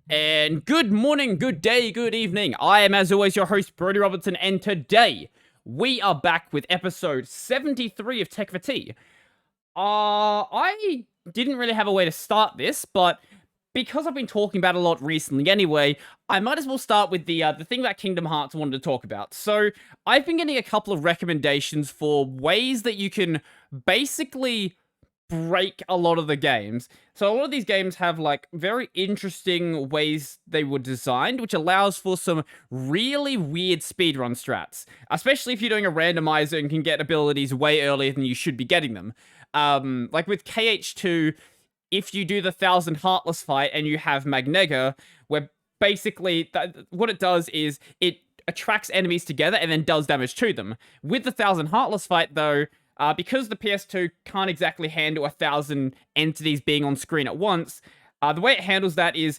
And good morning, good day, good evening. I am, as always, your host, Brodie Robertson, and today we are back with episode 73 of Tech for Tea. I didn't really have a way to start this, but because I've been talking about it a lot recently anyway, I might as well start with the thing that Kingdom Hearts wanted to talk about. So, I've been getting a couple of recommendations for ways that you can basically break a lot of the games. So a lot of these games have like very interesting ways they were designed, which allows for some really weird speedrun strats, especially if you're doing a randomizer and can get abilities way earlier than you should be getting them. Like with KH2, if you do the 1000 Heartless fight and you have Magnega, where basically what it does is it attracts enemies together and then does damage to them. With the 1000 Heartless fight though, because the PS2 can't exactly handle 1,000 entities being on screen at once, the way it handles that is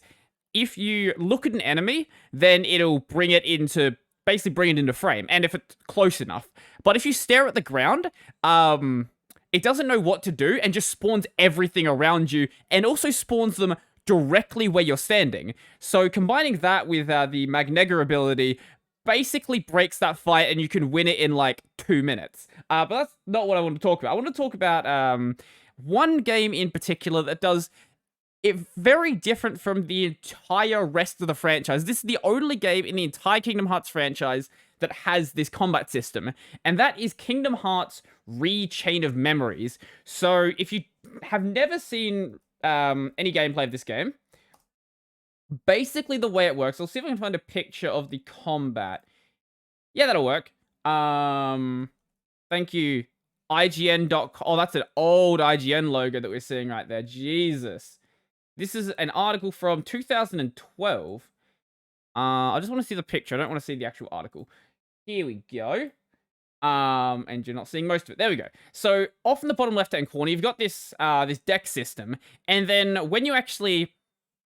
if you look at an enemy, then it'll basically bring it into frame, and if it's close enough. But if you stare at the ground, it doesn't know what to do and just spawns everything around you, and also spawns them directly where you're standing. So combining that with the Magnega ability basically breaks that fight and you can win it in like 2 minutes. But that's not what I want to talk about. I want to talk about one game in particular that does it very different from the entire rest of the franchise. This is the only game in the entire Kingdom Hearts franchise that has this combat system, and that is Kingdom Hearts Re-Chain of Memories. So if you have never seen any gameplay of this game, basically the way it works, I'll see if I can find a picture of the combat. Yeah, that'll work. Thank you. IGN.com. Oh, that's an old IGN logo that we're seeing right there. Jesus. This is an article from 2012. I just want to see the picture. I don't want to see the actual article. Here we go. And you're not seeing most of it. There we go. So off in the bottom left-hand corner, you've got this this deck system, and then when you actually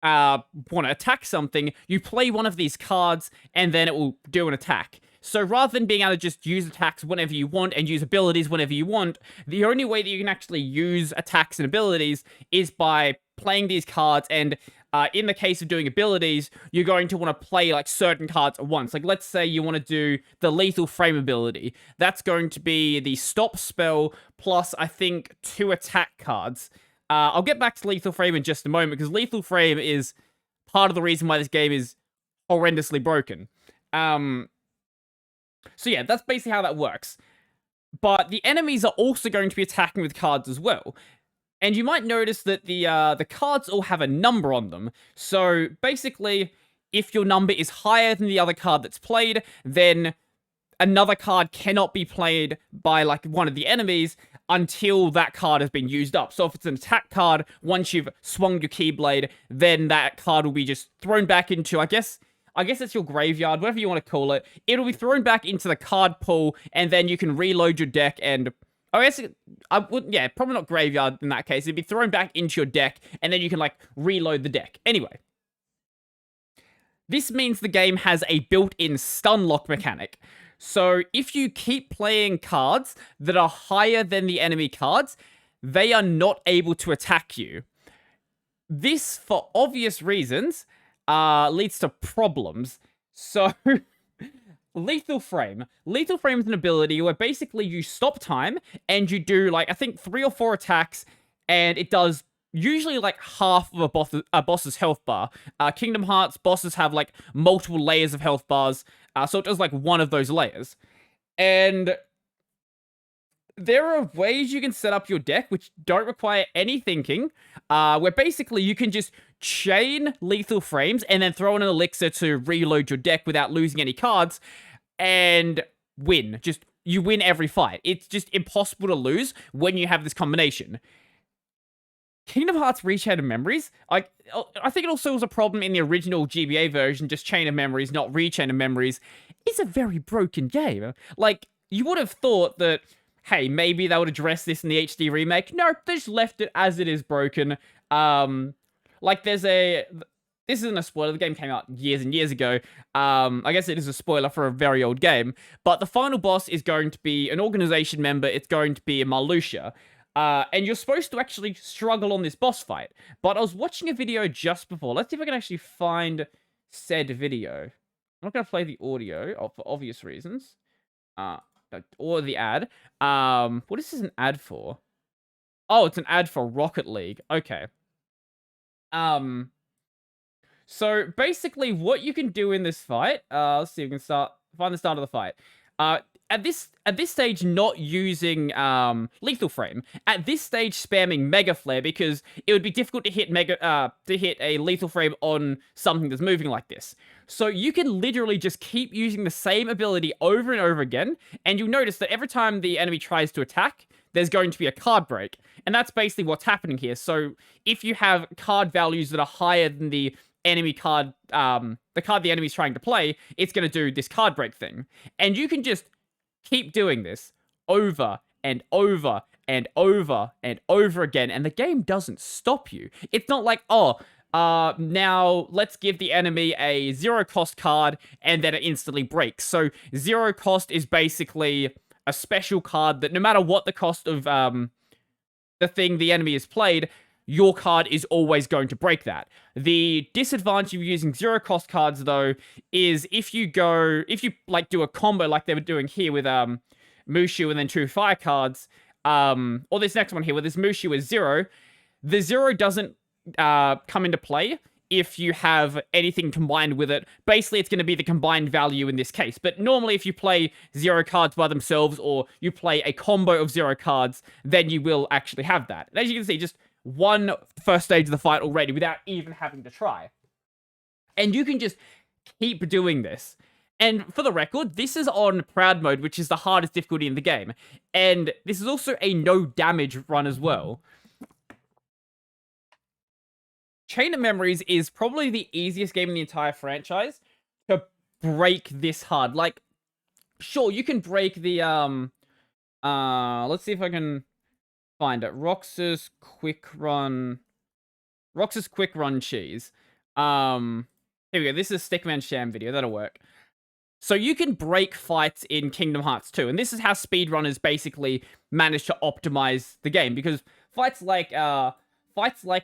want to attack something, you play one of these cards, and then it will do an attack. So rather than being able to just use attacks whenever you want and use abilities whenever you want, the only way that you can actually use attacks and abilities is by playing these cards, and in the case of doing abilities, you're going to want to play like certain cards at once. Like let's say you want to do the Lethal Frame ability. That's going to be the stop spell plus I think 2 attack cards. I'll get back to Lethal Frame in just a moment, because Lethal Frame is part of the reason why this game is horrendously broken. So yeah, that's basically how that works. But the enemies are also going to be attacking with cards as well. And you might notice that the cards all have a number on them. So basically, if your number is higher than the other card that's played, then another card cannot be played by like one of the enemies until that card has been used up. So if it's an attack card, once you've swung your Keyblade, then that card will be just thrown back into, I guess it's your graveyard, whatever you want to call it. It'll be thrown back into the card pool, and then you can reload your deck, and I guess probably not graveyard in that case. It'd be thrown back into your deck, and then you can like reload the deck. Anyway, this means the game has a built-in stun lock mechanic. So if you keep playing cards that are higher than the enemy cards, they are not able to attack you. This, for obvious reasons, leads to problems. So, Lethal Frame. Lethal Frame is an ability where basically you stop time and you do like, I think 3 or 4 attacks, and it does usually like half of a boss's health bar. Kingdom Hearts bosses have like multiple layers of health bars, so it does like one of those layers. And there are ways you can set up your deck which don't require any thinking, where basically you can just chain Lethal Frames and then throw in an elixir to reload your deck without losing any cards, and win. You win every fight. It's just impossible to lose when you have this combination. Kingdom Hearts Re-Chain of Memories, I think it also was a problem in the original GBA version, just Chain of Memories, not Re-Chain of Memories. It's a very broken game. Like, you would have thought that, hey, maybe they would address this in the HD remake. No, they just left it as it is broken. Like, this isn't a spoiler, the game came out years and years ago. I guess it is a spoiler for a very old game. But the final boss is going to be an organization member, it's going to be a Marluxia. And you're supposed to actually struggle on this boss fight. But I was watching a video just before. Let's see if I can actually find said video. I'm not going to play the audio for obvious reasons. Or the ad. What is this an ad for? Oh, it's an ad for Rocket League. Okay. So basically what you can do in this fight, let's see if we can find the start of the fight. At this stage, not using lethal frame. At this stage, spamming Mega Flare because it would be difficult to hit a lethal frame on something that's moving like this. So you can literally just keep using the same ability over and over again, and you'll notice that every time the enemy tries to attack, there's going to be a card break, and that's basically what's happening here. So if you have card values that are higher than the enemy card, the card the enemy's trying to play, it's going to do this card break thing, and you can just keep doing this over and over and over and over again, and the game doesn't stop you. It's not like, oh, now let's give the enemy a 0 cost card and then it instantly breaks. So 0 cost is basically a special card that no matter what the cost of the thing the enemy has played, your card is always going to break that. The disadvantage of using 0 cost cards, though, is if you like do a combo like they were doing here with Mushu and then 2 fire cards, or this next one here with this Mushu is 0, the 0 doesn't come into play if you have anything combined with it. Basically, it's going to be the combined value in this case. But normally, if you play 0 cards by themselves or you play a combo of 0 cards, then you will actually have that. And as you can see, just one first stage of the fight already without even having to try. And you can just keep doing this. And for the record, this is on Proud Mode, which is the hardest difficulty in the game. And this is also a no damage run as well. Chain of Memories is probably the easiest game in the entire franchise to break this hard. Like, sure, you can break the, let's see if I can find it. Rox's Quick Run Cheese. Here we go. This is a Stickman Sham video. That'll work. So you can break fights in Kingdom Hearts 2, and this is how speedrunners basically manage to optimize the game, because fights like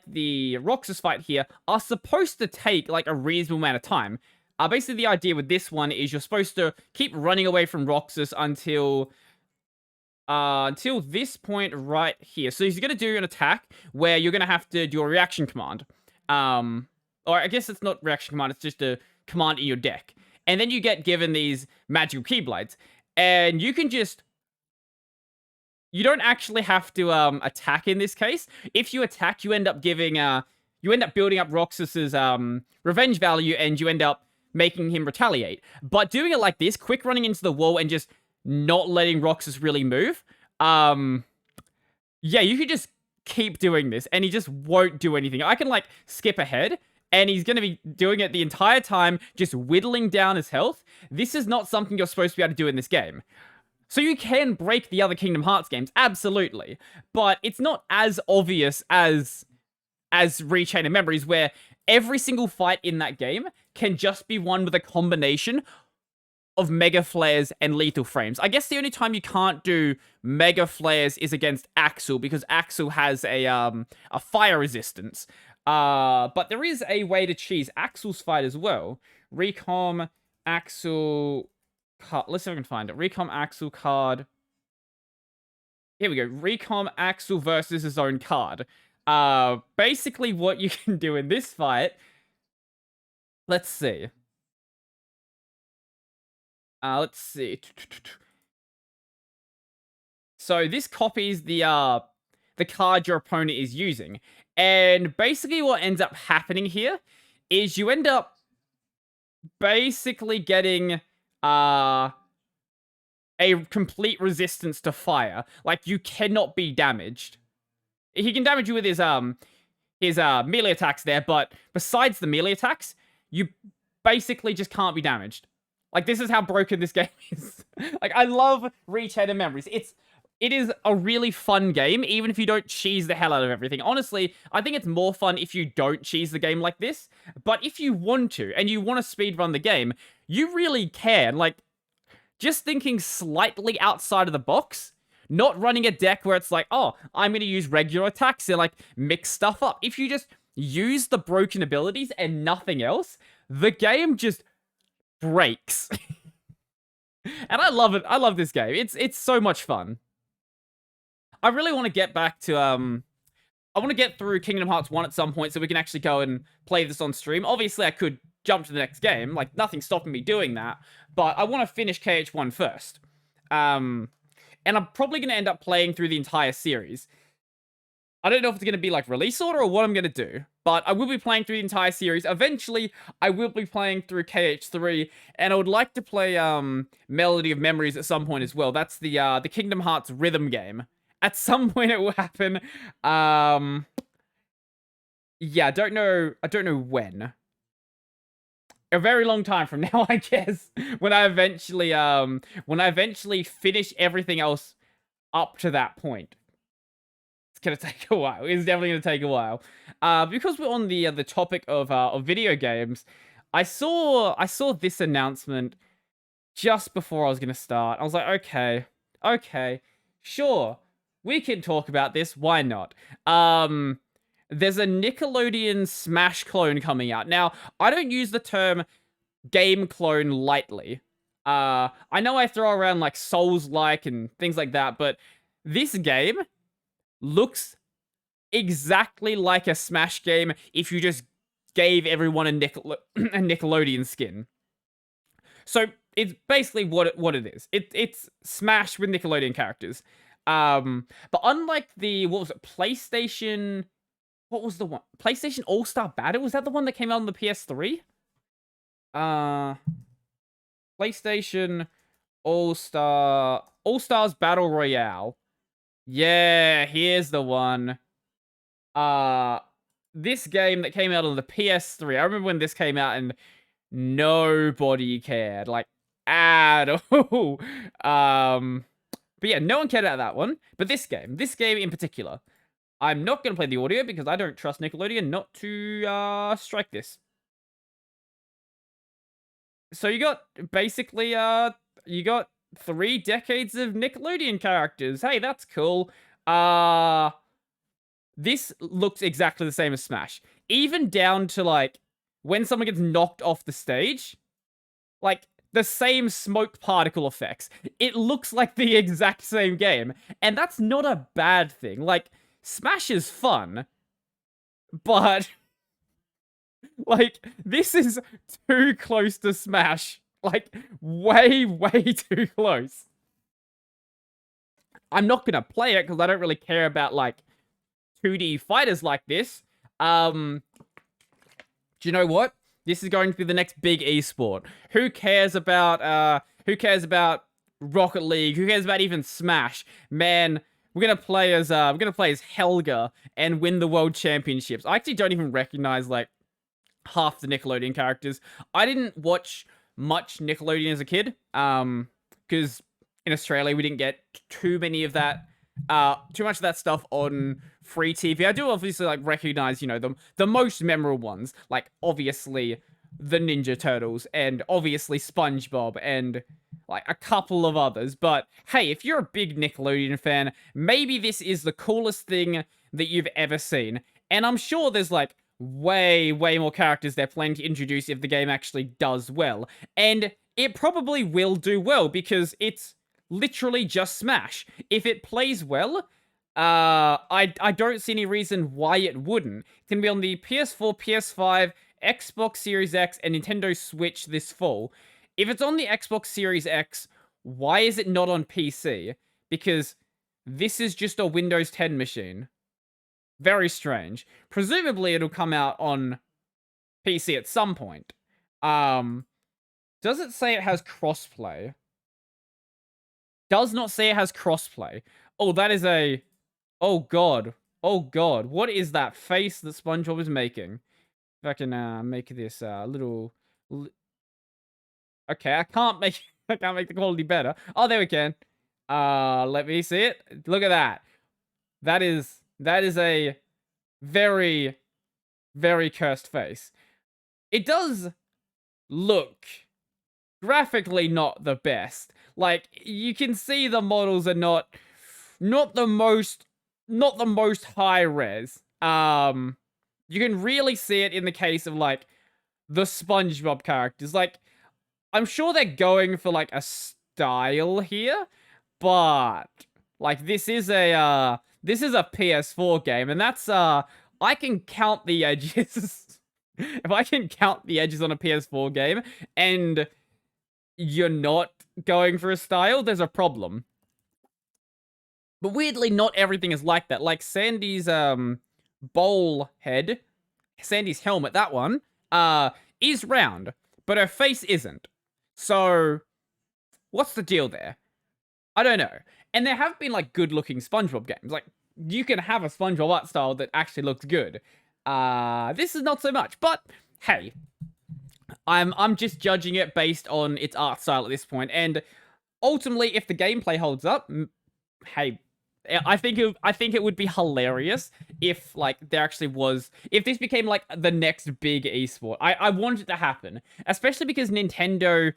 the Roxas fight here are supposed to take like a reasonable amount of time. Basically the idea with this one is you're supposed to keep running away from Roxas until this point right here. So he's going to do an attack where you're going to have to do a reaction command. Or I guess it's not reaction command, it's just a command in your deck. And then you get given these magical Keyblades. And you can just... You don't actually have to attack in this case. If you attack, you end up giving... you end up building up Roxas's revenge value, and you end up making him retaliate. But doing it like this, quick running into the wall and just not letting Roxas really move, yeah, you could just keep doing this, and he just won't do anything. I can, like, skip ahead, and he's going to be doing it the entire time, just whittling down his health. This is not something you're supposed to be able to do in this game. So you can break the other Kingdom Hearts games, absolutely, but it's not as obvious as Chain of Memories, where every single fight in that game can just be won with a combination of Mega Flares and Lethal Frames. I guess the only time you can't do Mega Flares is against Axel, because Axel has a fire resistance. But there is a way to cheese Axel's fight as well. Recom Axel... Let's see if I can find it. Recom Axel card. Here we go. Recom Axel versus his own card. Basically what you can do in this fight... Let's see. Let's see. So this copies the card your opponent is using. And basically what ends up happening here is you end up basically getting a complete resistance to fire. Like, you cannot be damaged. He can damage you with his melee attacks there, but besides the melee attacks, you basically just can't be damaged. Like, this is how broken this game is. Like, I love Chain of Memories. It is a really fun game, even if you don't cheese the hell out of everything. Honestly, I think it's more fun if you don't cheese the game like this. But if you want to, and you want to speedrun the game, you really can. Like, just thinking slightly outside of the box, Not running a deck where it's like, oh, I'm going to use regular attacks and like mix stuff up. If you just use the broken abilities and nothing else, the game just breaks. And I love it. I love this game. It's so much fun. I really want to get back to I want to get through Kingdom Hearts 1 at some point so we can actually go and play this on stream. Obviously, I could jump to the next game. Like, nothing's stopping me doing that. But I want to finish KH1 first. And I'm probably going to end up playing through the entire series. I don't know if it's going to be, like, release order or what I'm going to do. But I will be playing through the entire series. Eventually, I will be playing through KH3. And I would like to play Melody of Memories at some point as well. That's the Kingdom Hearts rhythm game. At some point it will happen. Yeah, I don't know when. A very long time from now, I guess. When I eventually finish everything else up to that point. It's gonna take a while. It's definitely gonna take a while. Because we're on the topic of video games, I saw this announcement just before I was gonna start. I was like, okay, sure. We can talk about this. Why not? There's a Nickelodeon Smash clone coming out. Now, I don't use the term game clone lightly. I know I throw around like Souls-like and things like that, but this game looks exactly like a Smash game if you just gave everyone a Nickelodeon skin. So it's basically what it is. It's Smash with Nickelodeon characters. But unlike the, what was it, PlayStation... What was the one? PlayStation All-Star Battle? Was that the one that came out on the PS3? PlayStation All-Stars Battle Royale. Yeah, here's the one. This game that came out on the PS3. I remember when this came out and nobody cared. Like, at all. But yeah, no one cared about that one. But this game in particular, I'm not going to play the audio because I don't trust Nickelodeon not to strike this. So you got basically you got 3 decades of Nickelodeon characters. Hey, that's cool. This looks exactly the same as Smash. Even down to like when someone gets knocked off the stage, like the same smoke particle effects. It looks like the exact same game. And that's not a bad thing. Like, Smash is fun. But, like, this is too close to Smash. Like, way, way too close. I'm not gonna play it because I don't really care about, like, 2D fighters like this. Do you know what? This is going to be the next big esport. Who cares about Rocket League? Who cares about even Smash? Man, we're gonna play as Helga and win the world championships. I actually don't even recognize like half the Nickelodeon characters. I didn't watch much Nickelodeon as a kid, because in Australia we didn't get too much of that stuff on free TV. I do obviously like recognize, you know, the most memorable ones, like obviously the Ninja Turtles and obviously SpongeBob and like a couple of others. But hey, if you're a big Nickelodeon fan, maybe this is the coolest thing that you've ever seen. And I'm sure there's like way, way more characters they're planning to introduce if the game actually does well. And it probably will do well because it's literally just Smash. If it plays well, I don't see any reason why it wouldn't. It's gonna be on the PS4, PS5, Xbox Series X, and Nintendo Switch this fall. If it's on the Xbox Series X, why is it not on PC? Because this is just a Windows 10 machine. Very strange. Presumably it'll come out on PC at some point. Does it say it has crossplay? Does not say it has crossplay. Oh, that is a... Oh, God. Oh, God. What is that face that SpongeBob is making? If I can make this little... Okay, I can't make the quality better. Oh, there we can. Let me see it. Look at that. That is a very, very cursed face. It does look graphically not the best. Like, you can see the models are not not the most high res. You can really see it in the case of like the SpongeBob characters. Like, I'm sure they're going for like a style here, but like this is a PS4 game, and that's I can count the edges. If I can count the edges on a PS4 game and you're not going for a style, there's a problem. But weirdly, not everything is like that. Like Sandy's bowl head, Sandy's helmet, that one, is round, but her face isn't. So, what's the deal there? I don't know. And there have been like good-looking SpongeBob games. Like, you can have a SpongeBob art style that actually looks good. This is not so much, but hey, I'm just judging it based on its art style at this point, and ultimately, if the gameplay holds up, hey, I think it would be hilarious if like there actually was, if this became like the next big esport. I want it to happen, especially because Nintendo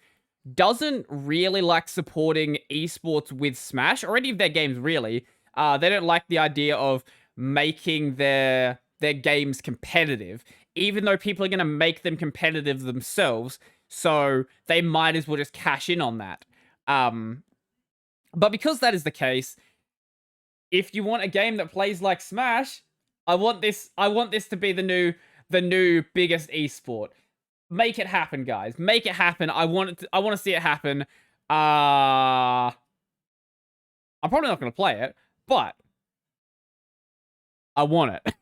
doesn't really like supporting esports with Smash or any of their games really. They don't like the idea of making their games competitive, even though people are going to make them competitive themselves, so they might as well just cash in on that. But because that is the case, if you want a game that plays like Smash, I want this to be the new biggest esport. Make it happen, guys. Make it happen. I want to see it happen. I'm probably not going to play it, but I want it.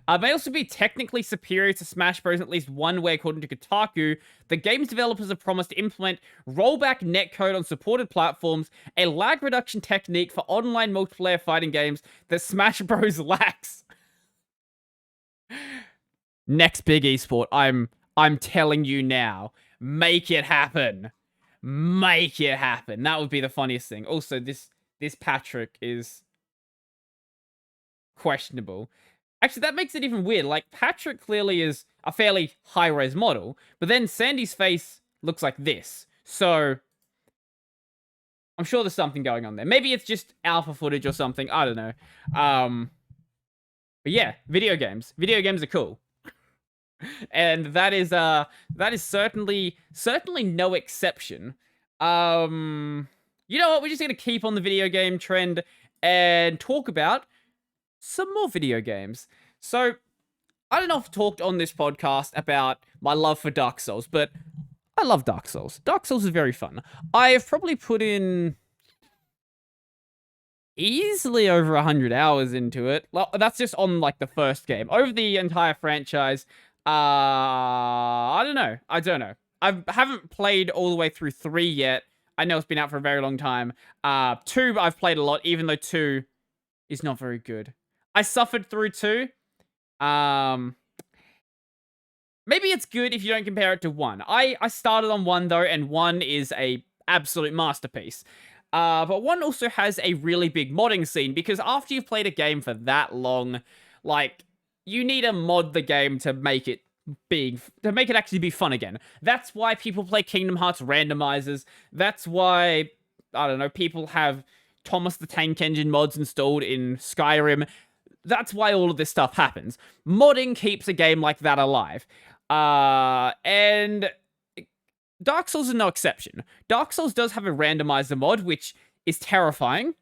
It may also be technically superior to Smash Bros. In at least one way, according to Kotaku. The game's developers have promised to implement rollback netcode on supported platforms, a lag reduction technique for online multiplayer fighting games that Smash Bros. Lacks. Next big esport. I'm telling you now. Make it happen. Make it happen. That would be the funniest thing. Also, this Patrick is questionable. Actually, that makes it even weird. Like, Patrick clearly is a fairly high-res model, but then Sandy's face looks like this. So, I'm sure there's something going on there. Maybe it's just alpha footage or something. I don't know. But yeah, video games. Video games are cool. And that is certainly no exception. You know what? We're just gonna keep on the video game trend and talk about some more video games. So, I don't know if I've talked on this podcast about my love for Dark Souls, but I love Dark Souls. Dark Souls is very fun. I have probably put in easily over 100 hours into it. Well, that's just on, like, the first game. Over the entire franchise, I don't know. I haven't played all the way through 3 yet. I know it's been out for a very long time. 2, I've played a lot, even though 2 is not very good. I suffered through 2. Maybe it's good if you don't compare it to 1. I started on 1 though, and 1 is a absolute masterpiece. But 1 also has a really big modding scene, because after you've played a game for that long, like, you need to mod the game to make it actually be fun again. That's why people play Kingdom Hearts randomizers. That's why, I don't know, people have Thomas the Tank Engine mods installed in Skyrim. That's why all of this stuff happens. Modding keeps a game like that alive. And Dark Souls is no exception. Dark Souls does have a randomizer mod, which is terrifying.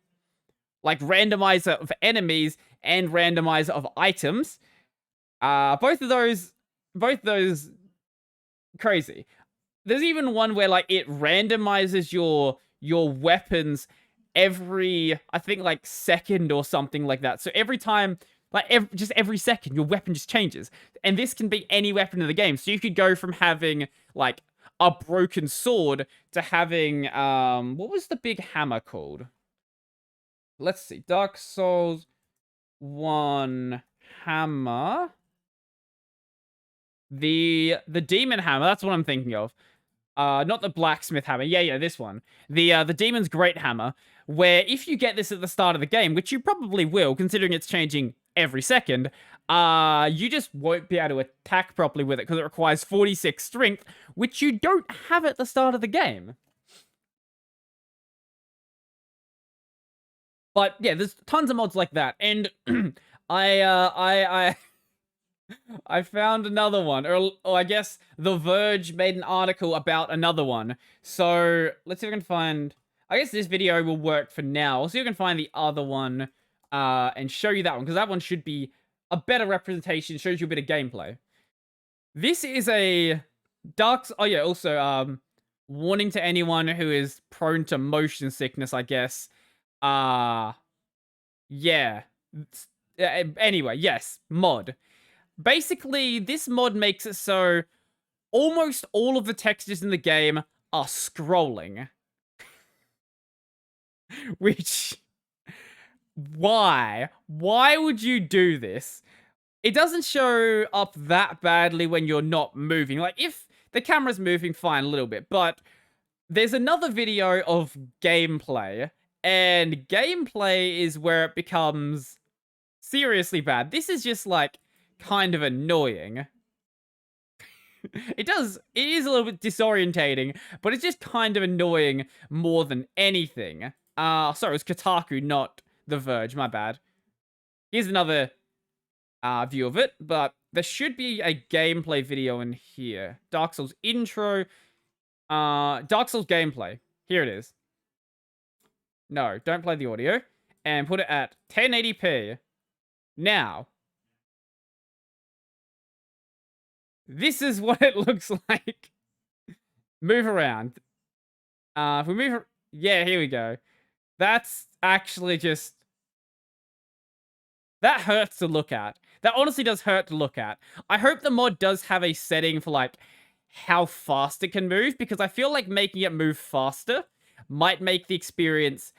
Like, randomizer of enemies and randomizer of items. Both of those crazy. There's even one where, like, it randomizes your weapons every, I think, like, second or something like that. So every time, like, every second, your weapon just changes. And this can be any weapon in the game. So you could go from having, like, a broken sword to having, what was the big hammer called? Let's see. Dark Souls 1 hammer. The demon hammer, that's what I'm thinking of. Not the blacksmith hammer. Yeah, this one. The demon's great hammer, where if you get this at the start of the game, which you probably will, considering it's changing every second, you just won't be able to attack properly with it, because it requires 46 strength, which you don't have at the start of the game. But yeah, there's tons of mods like that, and I I found another one, or I guess The Verge made an article about another one. So let's see if I can find. I guess this video will work for now. I'll see if I can find the other one, and show you that one, because that one should be a better representation. Shows you a bit of gameplay. This is a Dark. Oh yeah, also warning to anyone who is prone to motion sickness, I guess. Yeah. Anyway, yes, mod. Basically, this mod makes it so almost all of the textures in the game are scrolling. Which, why? Why would you do this? It doesn't show up that badly when you're not moving. Like, if the camera's moving, fine, a little bit. But there's another video of gameplay, and gameplay is where it becomes seriously bad. This is just, like, kind of annoying. It is a little bit disorientating, but it's just kind of annoying more than anything. Sorry, it was Kotaku, not The Verge, my bad. Here's another view of it, but there should be a gameplay video in here. Dark Souls intro, Dark Souls gameplay. Here it is. No, don't play the audio. And put it at 1080p. Now, this is what it looks like. Move around. If we move... Yeah, here we go. That's actually just... That hurts to look at. That honestly does hurt to look at. I hope the mod does have a setting for, like, how fast it can move, because I feel like making it move faster might make the experience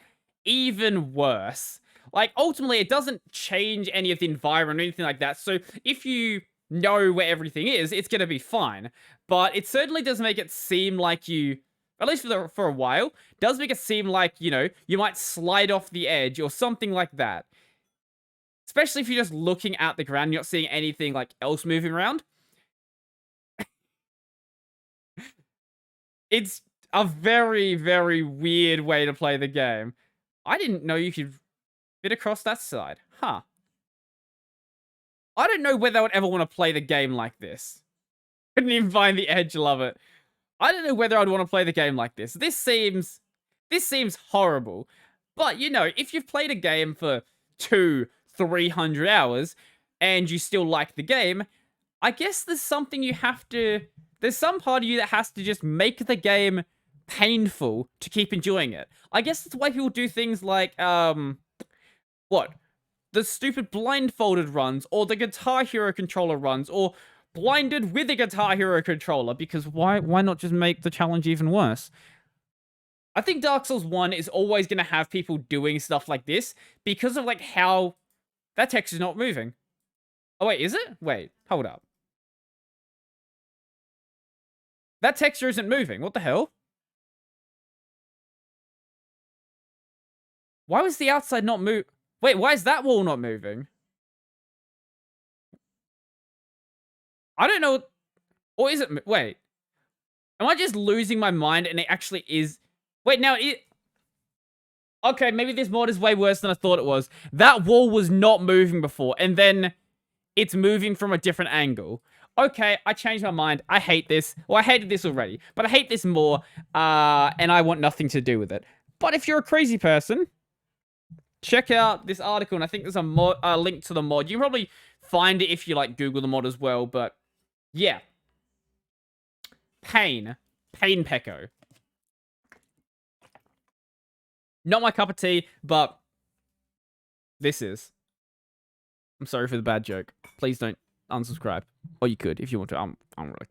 even worse. Like, ultimately, it doesn't change any of the environment or anything like that, so if you know where everything is, it's gonna be fine. But it certainly does make it seem like you, at least for a while, does make it seem like, you know, you might slide off the edge or something like that. Especially if you're just looking at the ground, you're not seeing anything, like, else moving around. It's a very, very weird way to play the game. I didn't know you could fit across that side. Huh. I don't know whether I would ever want to play the game like this. Couldn't even find the edge, love it. I don't know whether I'd want to play the game like this. This seems horrible. But, you know, if you've played a game for 200-300 hours and you still like the game, I guess there's something you have to... There's some part of you that has to just make the game painful to keep enjoying it. I guess that's why people do things like, what? The stupid blindfolded runs, or the Guitar Hero controller runs, or blinded with a Guitar Hero controller, because why not just make the challenge even worse? I think Dark Souls 1 is always going to have people doing stuff like this, because of, like, how that text is not moving. Oh, wait, is it? Wait, hold up. That texture isn't moving. What the hell? Why was the outside not move? Wait, why is that wall not moving? I don't know. Or is it... Wait. Am I just losing my mind and it actually is... Wait, now it... Okay, maybe this mod is way worse than I thought it was. That wall was not moving before, and then it's moving from a different angle. Okay, I changed my mind. I hate this. Well, I hated this already, but I hate this more, and I want nothing to do with it. But if you're a crazy person, check out this article, and I think there's a link to the mod. You can probably find it if you, like, Google the mod as well, but yeah. Pain Pecco. Not my cup of tea, but this is. I'm sorry for the bad joke. Please don't unsubscribe. Or you could if you want to. I don't really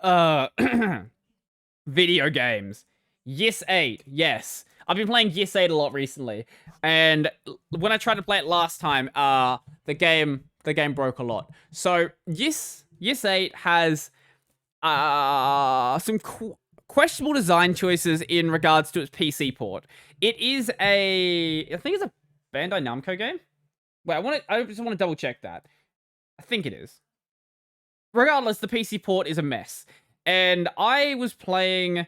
care. Video games. Yes 8. Yes. I've been playing Yes 8 a lot recently. And when I tried to play it last time, the game broke a lot. So Yes 8 has some questionable design choices in regards to its PC port. It is I think it's a Bandai Namco game. Wait, I just want to double check that. I think it is. Regardless, the PC port is a mess. And I was playing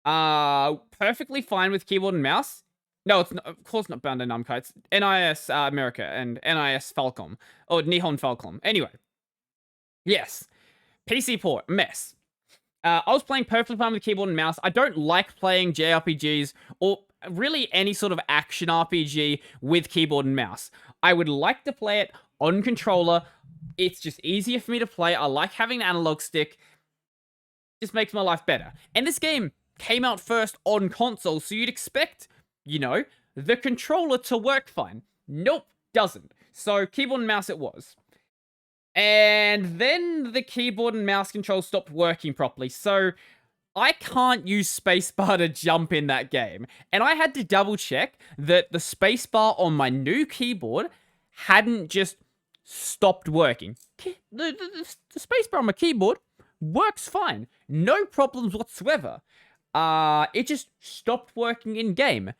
perfectly fine with keyboard and mouse. No, it's not, of course not Bandai Namco. It's NIS America and NIS Falcom. Or Nihon Falcom. Anyway. Yes. PC port. Mess. I was playing perfectly fine with keyboard and mouse. I don't like playing JRPGs or really any sort of action RPG with keyboard and mouse. I would like to play it on controller. It's just easier for me to play. I like having an analog stick. Just makes my life better. And this game came out first on console, so you'd expect, you know, the controller to work fine. Nope, doesn't. So keyboard and mouse it was. And then the keyboard and mouse control stopped working properly, so I can't use spacebar to jump in that game. And I had to double check that the spacebar on my new keyboard hadn't just stopped working. The spacebar on my keyboard works fine. No problems whatsoever. It just stopped working in game.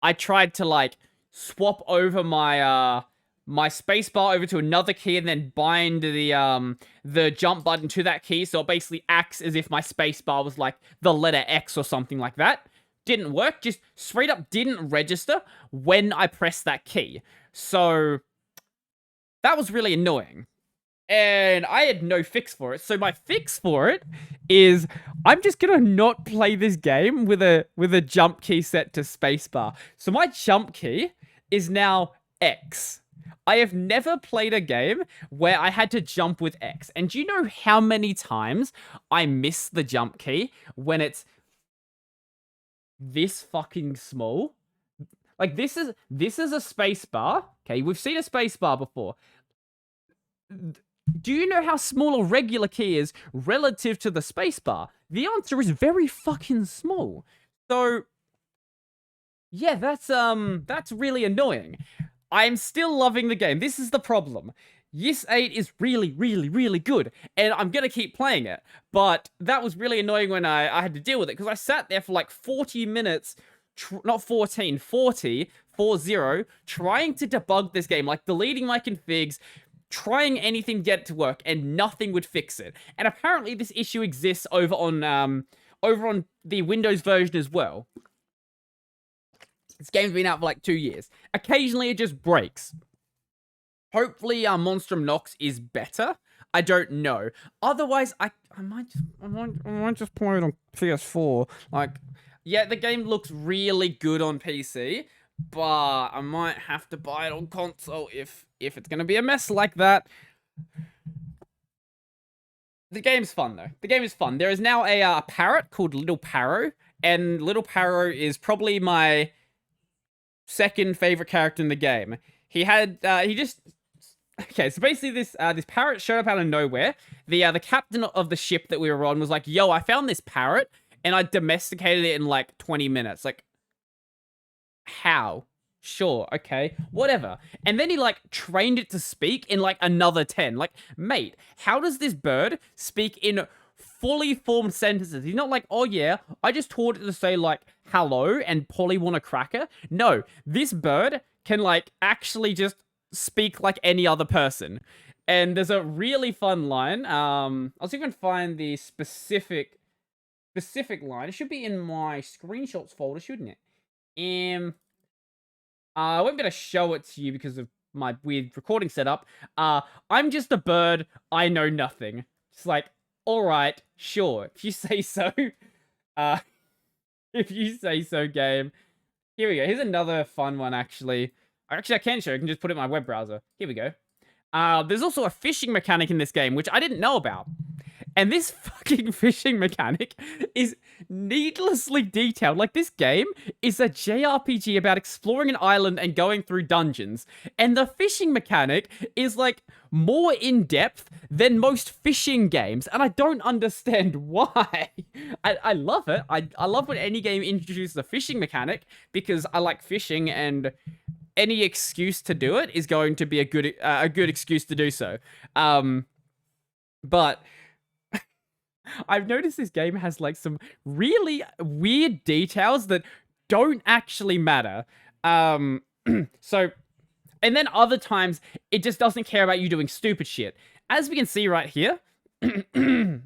I tried to, like, swap over my, my spacebar over to another key and then bind the jump button to that key, so it basically acts as if my spacebar was like the letter X or something like that. Didn't work, just straight up didn't register when I pressed that key. So that was really annoying. And I had no fix for it. So my fix for it is I'm just gonna not play this game with a jump key set to spacebar. So my jump key is now X. I have never played a game where I had to jump with X. And do you know how many times I miss the jump key when it's this fucking small? Like, this is a space bar. Okay, we've seen a space bar before. Do you know how small a regular key is relative to the space bar? The answer is very fucking small. So, yeah, that's really annoying. I'm still loving the game. This is the problem. Ys 8 is really, really, really good, and I'm gonna keep playing it. But that was really annoying when I had to deal with it, because I sat there for like 40 minutes, not 14, 40, 40, trying to debug this game, like deleting my configs, trying anything to get it to work, and nothing would fix it. And apparently this issue exists over on the Windows version as well. This game's been out for like 2 years. Occasionally, it just breaks. Hopefully, Monstrum Nox is better. I don't know. Otherwise, I might just play it on PS4. Like, yeah, the game looks really good on PC, but I might have to buy it on console if it's gonna be a mess like that. The game's fun, though. The game is fun. There is now a parrot called Little Parrow, and Little Parrow is probably my second favorite character in the game. Okay, so basically this parrot showed up out of nowhere. The captain of the ship that we were on was like, yo, I found this parrot, and I domesticated it in like 20 minutes. Like, how? Sure, okay, whatever. And then he, like, trained it to speak in, like, another 10. Like, mate, how does this bird speak in fully formed sentences? He's not like, oh yeah, I just taught it to say, like, hello and Polly want a cracker. No, this bird can, like, actually just speak like any other person. And there's a really fun line. I'll see if I can find the specific line. It should be in my screenshots folder, shouldn't it? I won't be able to show it to you because of my weird recording setup. I'm just a bird. I know nothing. It's like, all right, sure. If you say so. If you say so, game. Here we go. Here's another fun one, actually. Actually, I can show you. I can just put it in my web browser. Here we go. There's also a fishing mechanic in this game, which I didn't know about. And this fucking fishing mechanic is needlessly detailed. Like, this game is a JRPG about exploring an island and going through dungeons. And the fishing mechanic is, like, more in-depth than most fishing games. And I don't understand why. I love it. I love when any game introduces a fishing mechanic, because I like fishing, and any excuse to do it is going to be a good excuse to do so. But I've noticed this game has, like, some really weird details that don't actually matter. So, and then other times, it just doesn't care about you doing stupid shit. As we can see right here, I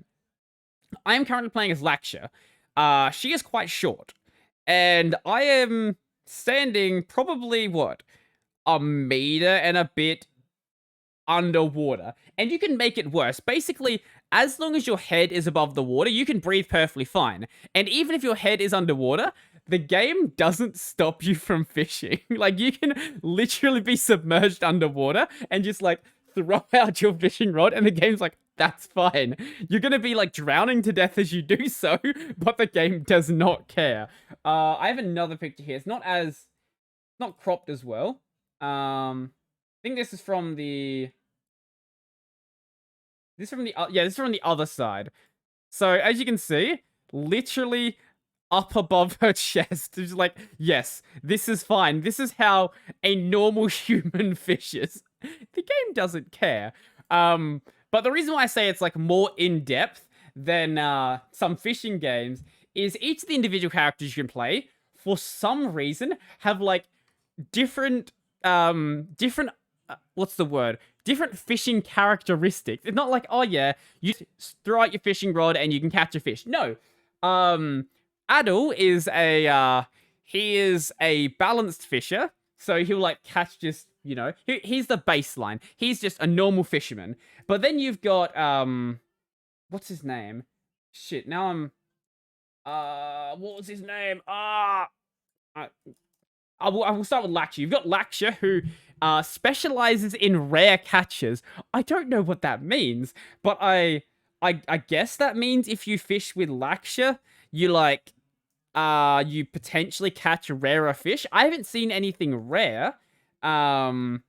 am currently playing as Laksha. She is quite short, and I am standing probably, what, a meter and a bit underwater. And you can make it worse. Basically, as long as your head is above the water, you can breathe perfectly fine. And even if your head is underwater, the game doesn't stop you from fishing. Like, you can literally be submerged underwater and just, like, throw out your fishing rod, and the game's like, that's fine. You're gonna be, like, drowning to death as you do so, but the game does not care. I have another picture here. It's not cropped as well. I think this is from the... This is from the other side. So, as you can see, literally up above her chest. It's like, yes, this is fine. This is how a normal human fishes. The game doesn't care. But the reason why I say it's, like, more in-depth than some fishing games is each of the individual characters you can play, for some reason, have, like, different what's the word? Different fishing characteristics. It's not like, oh yeah, you throw out your fishing rod and you can catch a fish. No. Adul is he is a balanced fisher, so he'll, like, catch just, you know, he's the baseline. He's just a normal fisherman. But then you've got, what's his name? Shit, now what was his name? I will start with Laksha. You've got Laksha, who specializes in rare catches. I don't know what that means, but I guess that means if you fish with Laksha, you, like, you potentially catch rarer fish. I haven't seen anything rare, but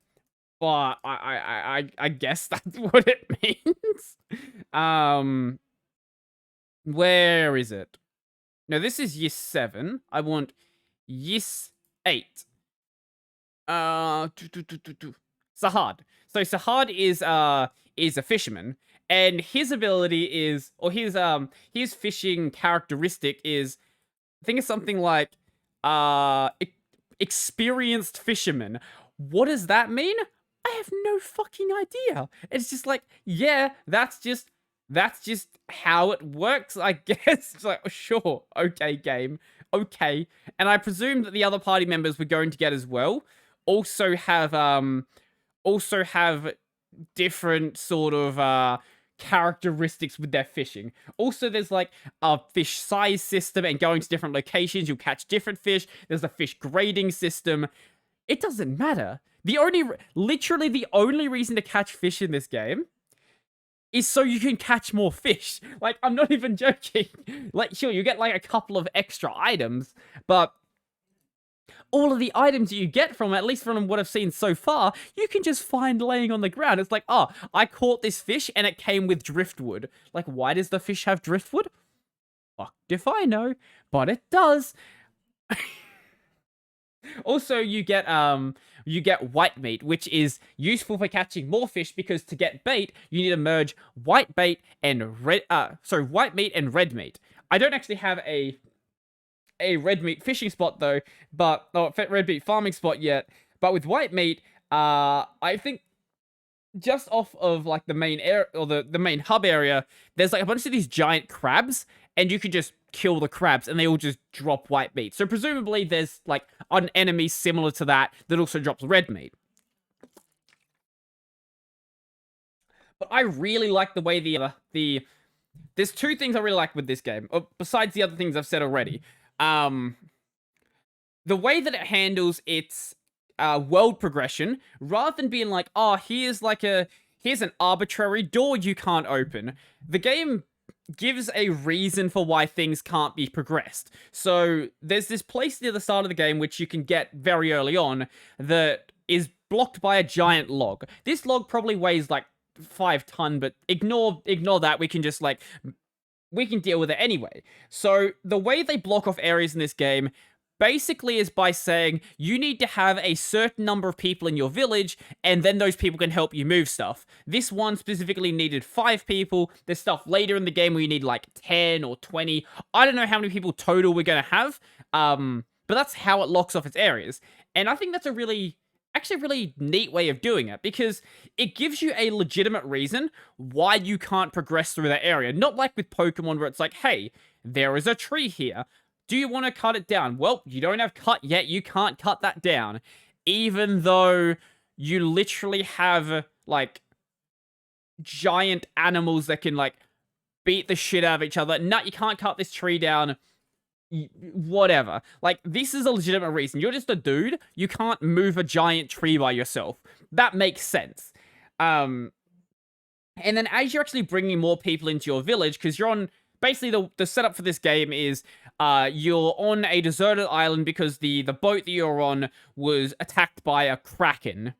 I guess that's what it means. Where is it? No, this is Yis 7. I want Yis 8. Sahad. So Sahad is a fisherman, and his ability is, or his fishing characteristic is, I think it's something like experienced fisherman. What does that mean? I have no fucking idea. It's just like, yeah, that's just how it works, I guess. It's like, sure, okay, game, okay. And I presume that the other party members we're going to get as well also have different sort of characteristics with their fishing. Also, there's, like, a fish size system, and going to different locations, you'll catch different fish. There's a fish grading system. It doesn't matter. Literally the only reason to catch fish in this game is so you can catch more fish. Like, I'm not even joking. Like, sure, you get, like, a couple of extra items, but all of the items you get from, at least from what I've seen so far, you can just find laying on the ground. It's like, oh, I caught this fish and it came with driftwood. Like, why does the fish have driftwood? Fucked if I know, but it does. Also, you get white meat, which is useful for catching more fish, because to get bait, you need to merge white meat and red meat. I don't actually have a red meat fishing spot though, but red meat farming spot yet. But with white meat, I think just off of, like, the main area, or the main hub area, there's, like, a bunch of these giant crabs, and you can just kill the crabs and they all just drop white meat. So presumably there's, like, an enemy similar to that also drops red meat. But I really like the way there's two things I really like with this game, besides the other things I've said already. The way that it handles its world progression, rather than being like, oh, here's an arbitrary door you can't open. The game gives a reason for why things can't be progressed. So there's this place near the start of the game which you can get very early on that is blocked by a giant log. This log probably weighs like 5 tons, but ignore that. We can just, like, we can deal with it anyway. So the way they block off areas in this game basically is by saying you need to have a certain number of people in your village, and then those people can help you move stuff. This one specifically needed 5 people. There's stuff later in the game where you need like 10 or 20. I don't know how many people total we're going to have, but that's how it locks off its areas. And I think that's a really neat way of doing it, because it gives you a legitimate reason why you can't progress through that area. Not like with Pokemon where it's like, hey, there is a tree here. Do you want to cut it down? Well, you don't have cut yet. You can't cut that down. Even though you literally have, like, giant animals that can, like, beat the shit out of each other. No, you can't cut this tree down. Whatever. Like, this is a legitimate reason. You're just a dude. You can't move a giant tree by yourself. That makes sense. And then as you're actually bringing more people into your village, because you're on... Basically, the setup for this game is you're on a deserted island because the boat that you're on was attacked by a kraken.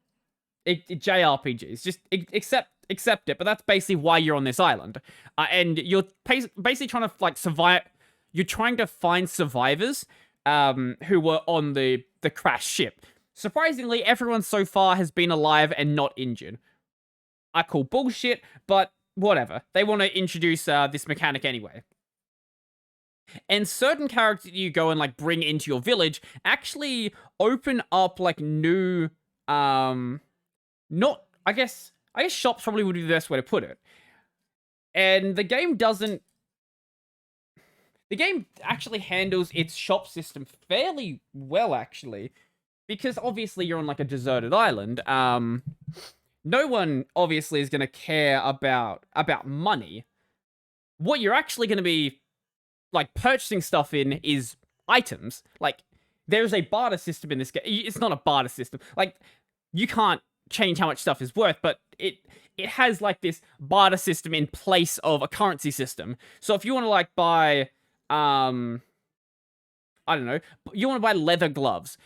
JRPGs. Just accept it, but that's basically why you're on this island. And you're basically trying to, like, survive... You're trying to find survivors who were on the crashed ship. Surprisingly, everyone so far has been alive and not injured. I call bullshit, but whatever. They want to introduce this mechanic anyway. And certain characters you go and, like, bring into your village actually open up, like, new... not... I guess shops probably would be the best way to put it. And the game doesn't... The game actually handles its shop system fairly well, actually. Because obviously you're on, like, a deserted island. No one, obviously, is going to care about money. What you're actually going to be, like, purchasing stuff in is items. Like, there's a barter system in this game. It's not a barter system. Like, you can't change how much stuff is worth, but it has, like, this barter system in place of a currency system. So if you want to, like, buy... I don't know. You want to buy leather gloves.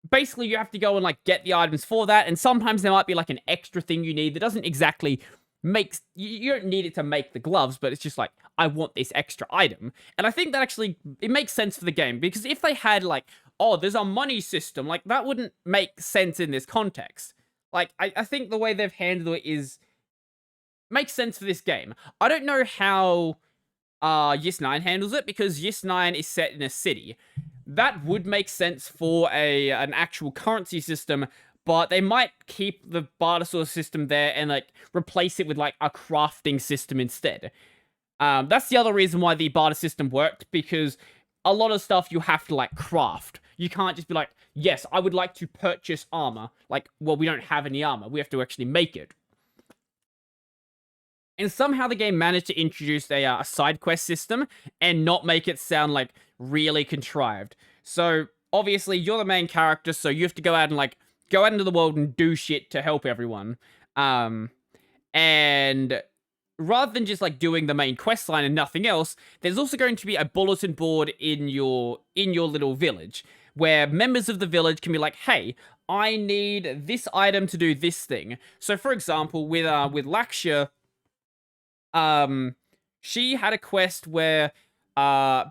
Basically, you have to go and, like, get the items for that, and sometimes there might be, like, an extra thing you need that doesn't exactly make... You don't need it to make the gloves, but it's just like, I want this extra item. And I think that actually... It makes sense for the game, because if they had, like, oh, there's a money system, like, that wouldn't make sense in this context. Like, I think the way they've handled it is... Makes sense for this game. I don't know how... Ys 9 handles it, because Ys 9 is set in a city. That would make sense for an actual currency system, but they might keep the barter sort of system there and, like, replace it with, like, a crafting system instead. That's the other reason why the barter system worked, because a lot of stuff you have to, like, craft. You can't just be like, yes, I would like to purchase armor. Like, well, we don't have any armor. We have to actually make it. And somehow the game managed to introduce a side quest system and not make it sound, like, really contrived. So, obviously, you're the main character, so you have to go out and, like, go out into the world and do shit to help everyone. And rather than just, like, doing the main quest line and nothing else, there's also going to be a bulletin board in your little village, where members of the village can be like, hey, I need this item to do this thing. So, for example, with Lakshya, she had a quest where,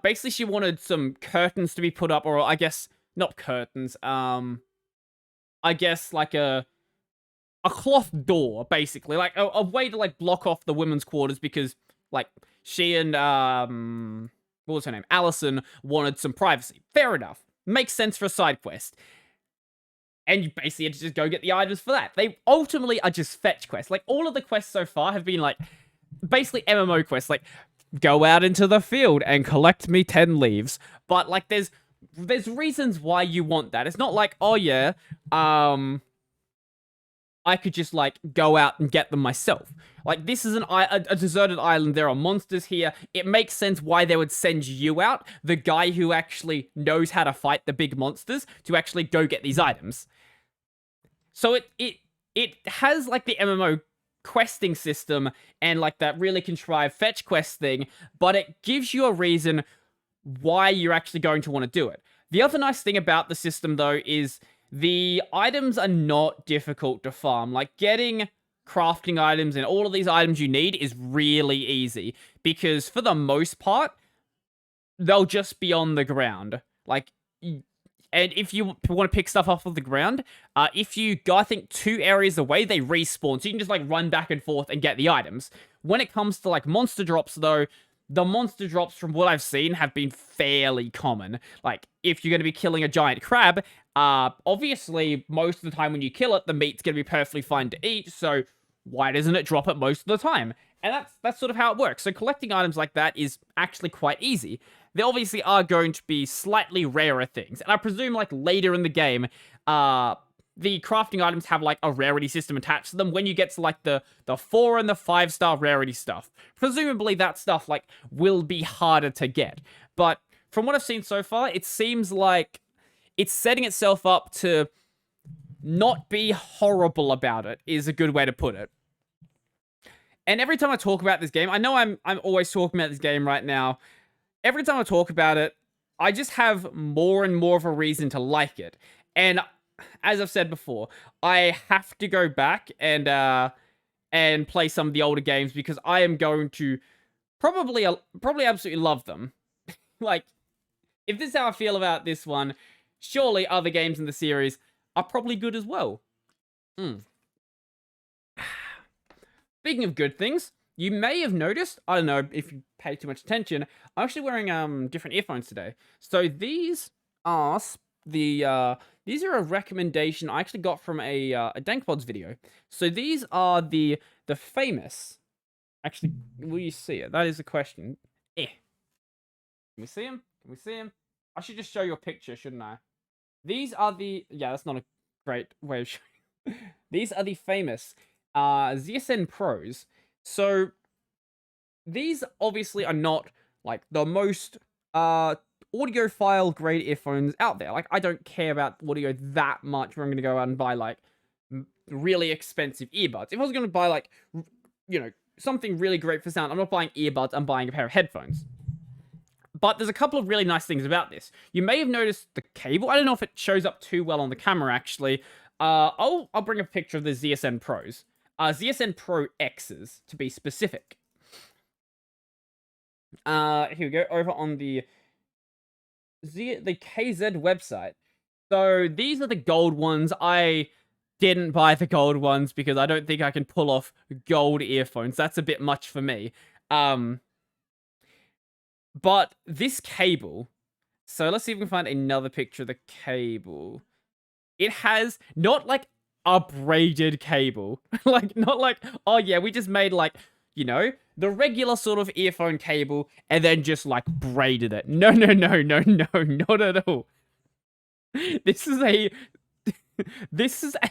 basically she wanted some curtains to be put up, or I guess, not curtains, I guess, like, a cloth door, basically, like, a way to, like, block off the women's quarters, because, like, she and, what was her name? Allison wanted some privacy. Fair enough. Makes sense for a side quest. And you basically had to just go get the items for that. They ultimately are just fetch quests. Like, all of the quests so far have been, like, basically MMO quests, like, go out into the field and collect me 10 leaves. But, like, there's reasons why you want that. It's not like, oh yeah, I could just, like, go out and get them myself. Like, this is a deserted island. There are monsters here. It makes sense why they would send you out, the guy who actually knows how to fight the big monsters, to actually go get these items. So it has, like, the MMO questing system and, like, that really contrived fetch quest thing, but it gives you a reason why you're actually going to want to do it. The other nice thing about the system, though, is the items are not difficult to farm. Like, getting crafting items and all of these items you need is really easy, because for the most part, they'll just be on the ground. Like, and if you want to pick stuff off of the ground, if you go, I think, 2 areas away, they respawn. So you can just, like, run back and forth and get the items. When it comes to, like, monster drops, though, the monster drops, from what I've seen, have been fairly common. Like, if you're going to be killing a giant crab, obviously, most of the time when you kill it, the meat's going to be perfectly fine to eat, so why doesn't it drop it most of the time? And that's sort of how it works. So collecting items like that is actually quite easy. there obviously are going to be slightly rarer things. And I presume, like, later in the game, the crafting items have, like, a rarity system attached to them when you get to, like, the 4 and the 5-star rarity stuff. Presumably that stuff, like, will be harder to get. But from what I've seen so far, it seems like it's setting itself up to not be horrible about it, is a good way to put it. And every time I talk about this game, I know I'm always talking about this game right now. Every time I talk about it, I just have more and more of a reason to like it. And as I've said before, I have to go back and play some of the older games because I am going to probably absolutely love them. Like, if this is how I feel about this one, surely other games in the series are probably good as well. Speaking of good things, you may have noticed, I don't know if you pay too much attention, I'm actually wearing different earphones today. So these are these are a recommendation I actually got from a DankPods video. So these are the famous. Actually, will you see it? That is the question. Can we see them? Can we see them? I should just show you a picture, shouldn't I? These are the... Yeah, that's not a great way of showing. These are the famous ZSN Pros. So these obviously are not like the most audiophile grade earphones out there. Like, I don't care about audio that much where I'm going to go out and buy like really expensive earbuds. If I was going to buy like, you know, something really great for sound, I'm not buying earbuds, I'm buying a pair of headphones. But there's a couple of really nice things about this. You may have noticed the cable. I don't know if it shows up too well on the camera, actually. I'll bring a picture of the ZSN Pros. ZSN Pro X's, to be specific. Here we go, over on the KZ website. So these are the gold ones. I didn't buy the gold ones because I don't think I can pull off gold earphones. That's a bit much for me. But this cable, so let's see if we can find another picture of the cable. It has not like a braided cable. Like, not like, oh yeah, we just made like, you know, the regular sort of earphone cable and then just like braided it. No, not at all. This is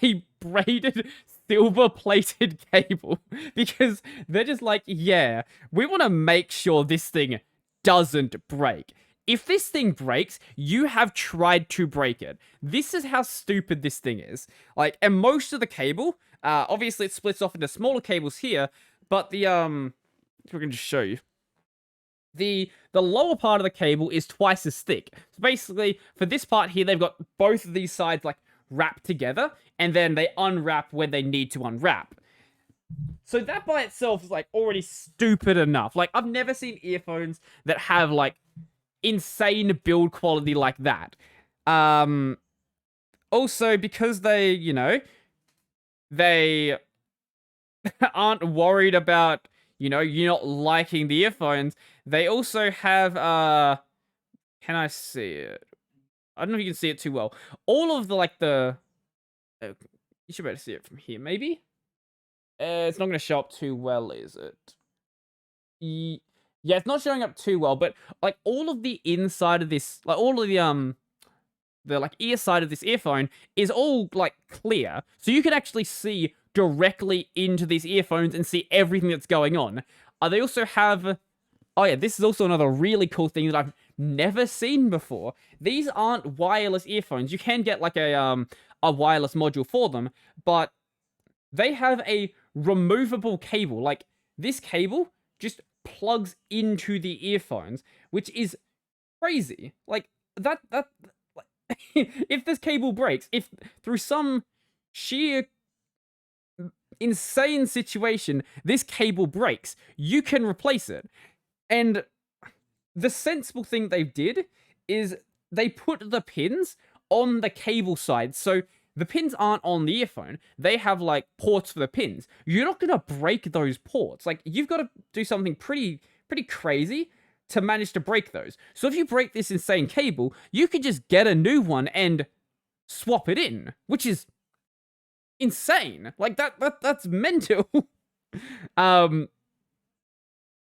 a braided silver plated cable because they're just like, yeah, we want to make sure this thing doesn't break. If this thing breaks, you have tried to break it. This is how stupid this thing is. Like, and most of the cable, obviously it splits off into smaller cables here, but the, we're going to just show you. The lower part of the cable is twice as thick. So basically, for this part here, they've got both of these sides, like, wrapped together, and then they unwrap when they need to unwrap. So that by itself is, like, already stupid enough. Like, I've never seen earphones that have, like, insane build quality like that. Also, because they, you know, they aren't worried about, you know, you not liking the earphones, they also have, can I see it? I don't know if you can see it too well. All of the, like, you should be able to see it from here, maybe? It's not going to show up too well, is it? Yeah, it's not showing up too well, but, like, all of the inside of this, like, all of the like, ear side of this earphone is all, like, clear. So you can actually see directly into these earphones and see everything that's going on. They also have... Oh, yeah, this is also another really cool thing that I've never seen before. These aren't wireless earphones. You can get, like, a wireless module for them, but they have a removable cable. Like, this cable just plugs into the earphones, which is crazy. Like, that if this cable breaks, if through some sheer insane situation this cable breaks, you can replace it. And the sensible thing they did is they put the pins on the cable side. So the pins aren't on the earphone. They have, like, ports for the pins. You're not going to break those ports. Like, you've got to do something pretty crazy to manage to break those. So if you break this insane cable, you could just get a new one and swap it in, which is insane. Like, that's mental.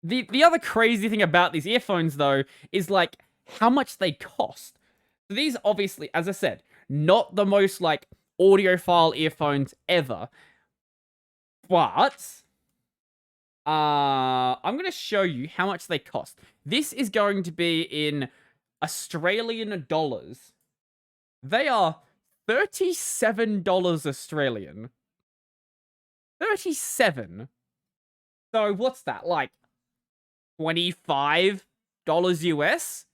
The other crazy thing about these earphones, though, is, like, how much they cost. So these, obviously, as I said, not the most, like, audiophile earphones ever. But, I'm going to show you how much they cost. This is going to be in Australian dollars. They are $37 Australian. 37. So what's that? Like $25 US?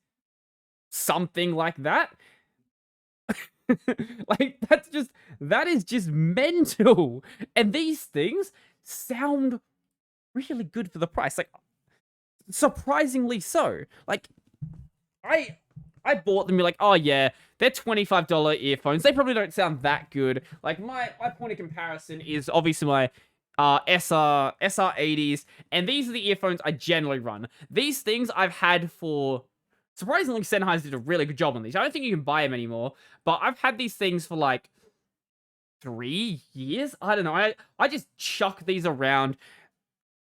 Something like that. Like, that is just mental. And these things sound really good for the price. Like, surprisingly so. Like, I bought them, you're like, oh yeah, they're $25 earphones. They probably don't sound that good. Like, my point of comparison is obviously my SR80s, and these are the earphones I generally run. These things I've had for... Surprisingly, Sennheiser did a really good job on these. I don't think you can buy them anymore, but I've had these things for like 3 years? I don't know. I just chuck these around.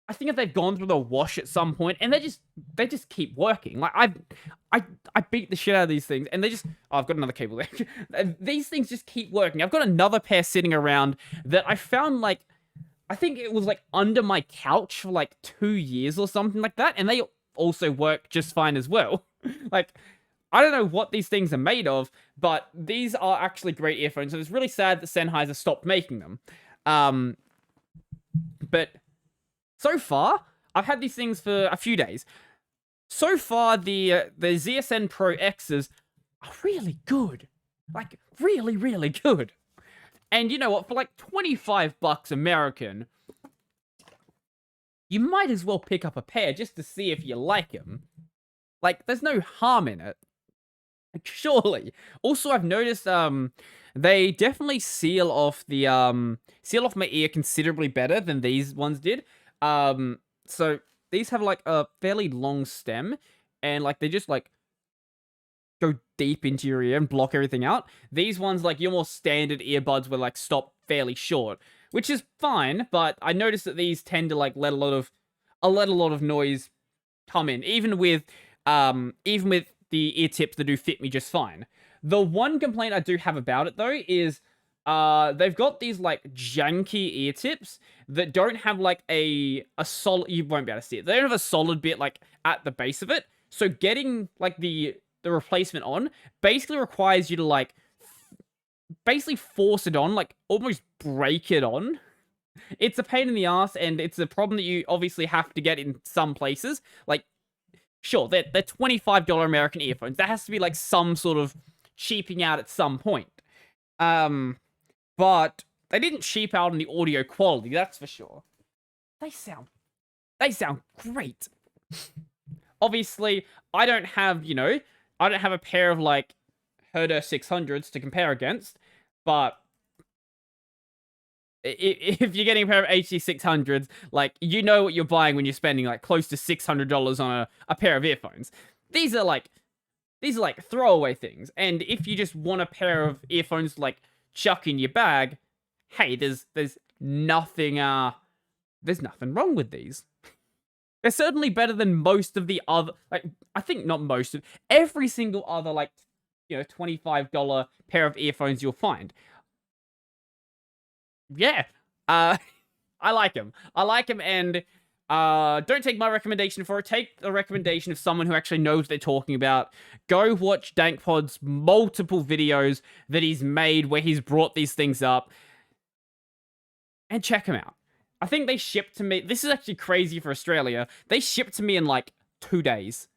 I think if they've gone through the wash at some point, and they just keep working. Like, I beat the shit out of these things, and they just... Oh, I've got another cable there. These things just keep working. I've got another pair sitting around that I found, like... I think it was, like, under my couch for, like, 2 years or something like that, and they also work just fine as well. Like, I don't know what these things are made of, but these are actually great earphones, and it's really sad that Sennheiser stopped making them. But so far, I've had these things for a few days. So far, the ZSN Pro X's are really good. Like, really, really good. And you know what? For like $25 American, you might as well pick up a pair just to see if you like them. Like, there's no harm in it. Like, surely. Also, I've noticed they definitely seal off my ear considerably better than these ones did. So these have like a fairly long stem, and like they just like go deep into your ear and block everything out. These ones, like your more standard earbuds, will like stop fairly short, which is fine. But I noticed that these tend to like let a lot of noise come in, even with the ear tips that do fit me just fine. The one complaint I do have about it though is they've got these like janky ear tips that don't have like a solid... You won't be able to see it. They don't have a solid bit like at the base of it. So getting like the replacement on basically requires you to like basically force it on, like almost break it on. It's a pain in the ass, and it's a problem that you obviously have to get in some places. Like, sure, they're $25 American earphones. There has to be like some sort of cheaping out at some point. But they didn't cheap out on the audio quality, that's for sure. They sound great. Obviously, I don't have a pair of like Herder 600s to compare against, but if you're getting a pair of HC 600s, like, you know what you're buying when you're spending like close to $600 on a pair of earphones. These are like throwaway things, and if you just want a pair of earphones to, like, chuck in your bag, hey, there's nothing wrong with these. They're certainly better than most of the other, like, I think not most of, every single other, like, $25 pair of earphones you'll find. Yeah, I like them. And don't take my recommendation for it. Take the recommendation of someone who actually knows what they're talking about. Go watch DankPod's multiple videos that he's made where he's brought these things up, and check them out. I think they shipped to me... This is actually crazy for Australia. They shipped to me in like 2 days.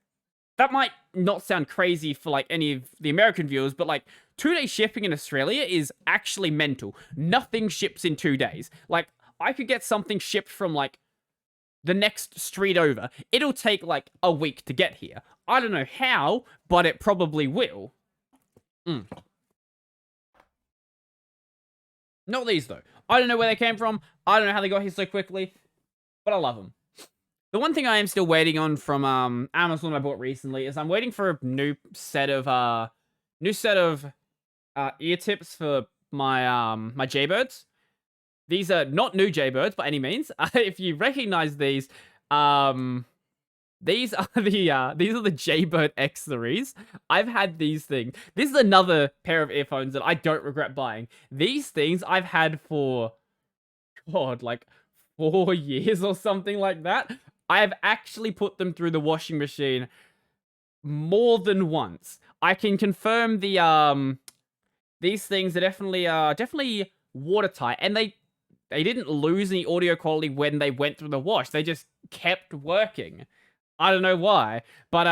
That might not sound crazy for like any of the American viewers, but like 2-day shipping in Australia is actually mental. Nothing ships in 2 days. Like, I could get something shipped from like the next street over. It'll take like a week to get here. I don't know how, but it probably will. Not these though. I don't know where they came from. I don't know how they got here so quickly, but I love them. The one thing I am still waiting on from Amazon I bought recently is I'm waiting for a new set of ear tips for my my Jaybirds. These are not new Jaybirds by any means. If you recognize these, These are the Jaybird X3s. I've had these things. This is another pair of earphones that I don't regret buying. These things I've had for, God, like 4 years or something like that. I have actually put them through the washing machine more than once. I can confirm these things are definitely watertight, and they didn't lose any audio quality when they went through the wash. They just kept working. I don't know why, but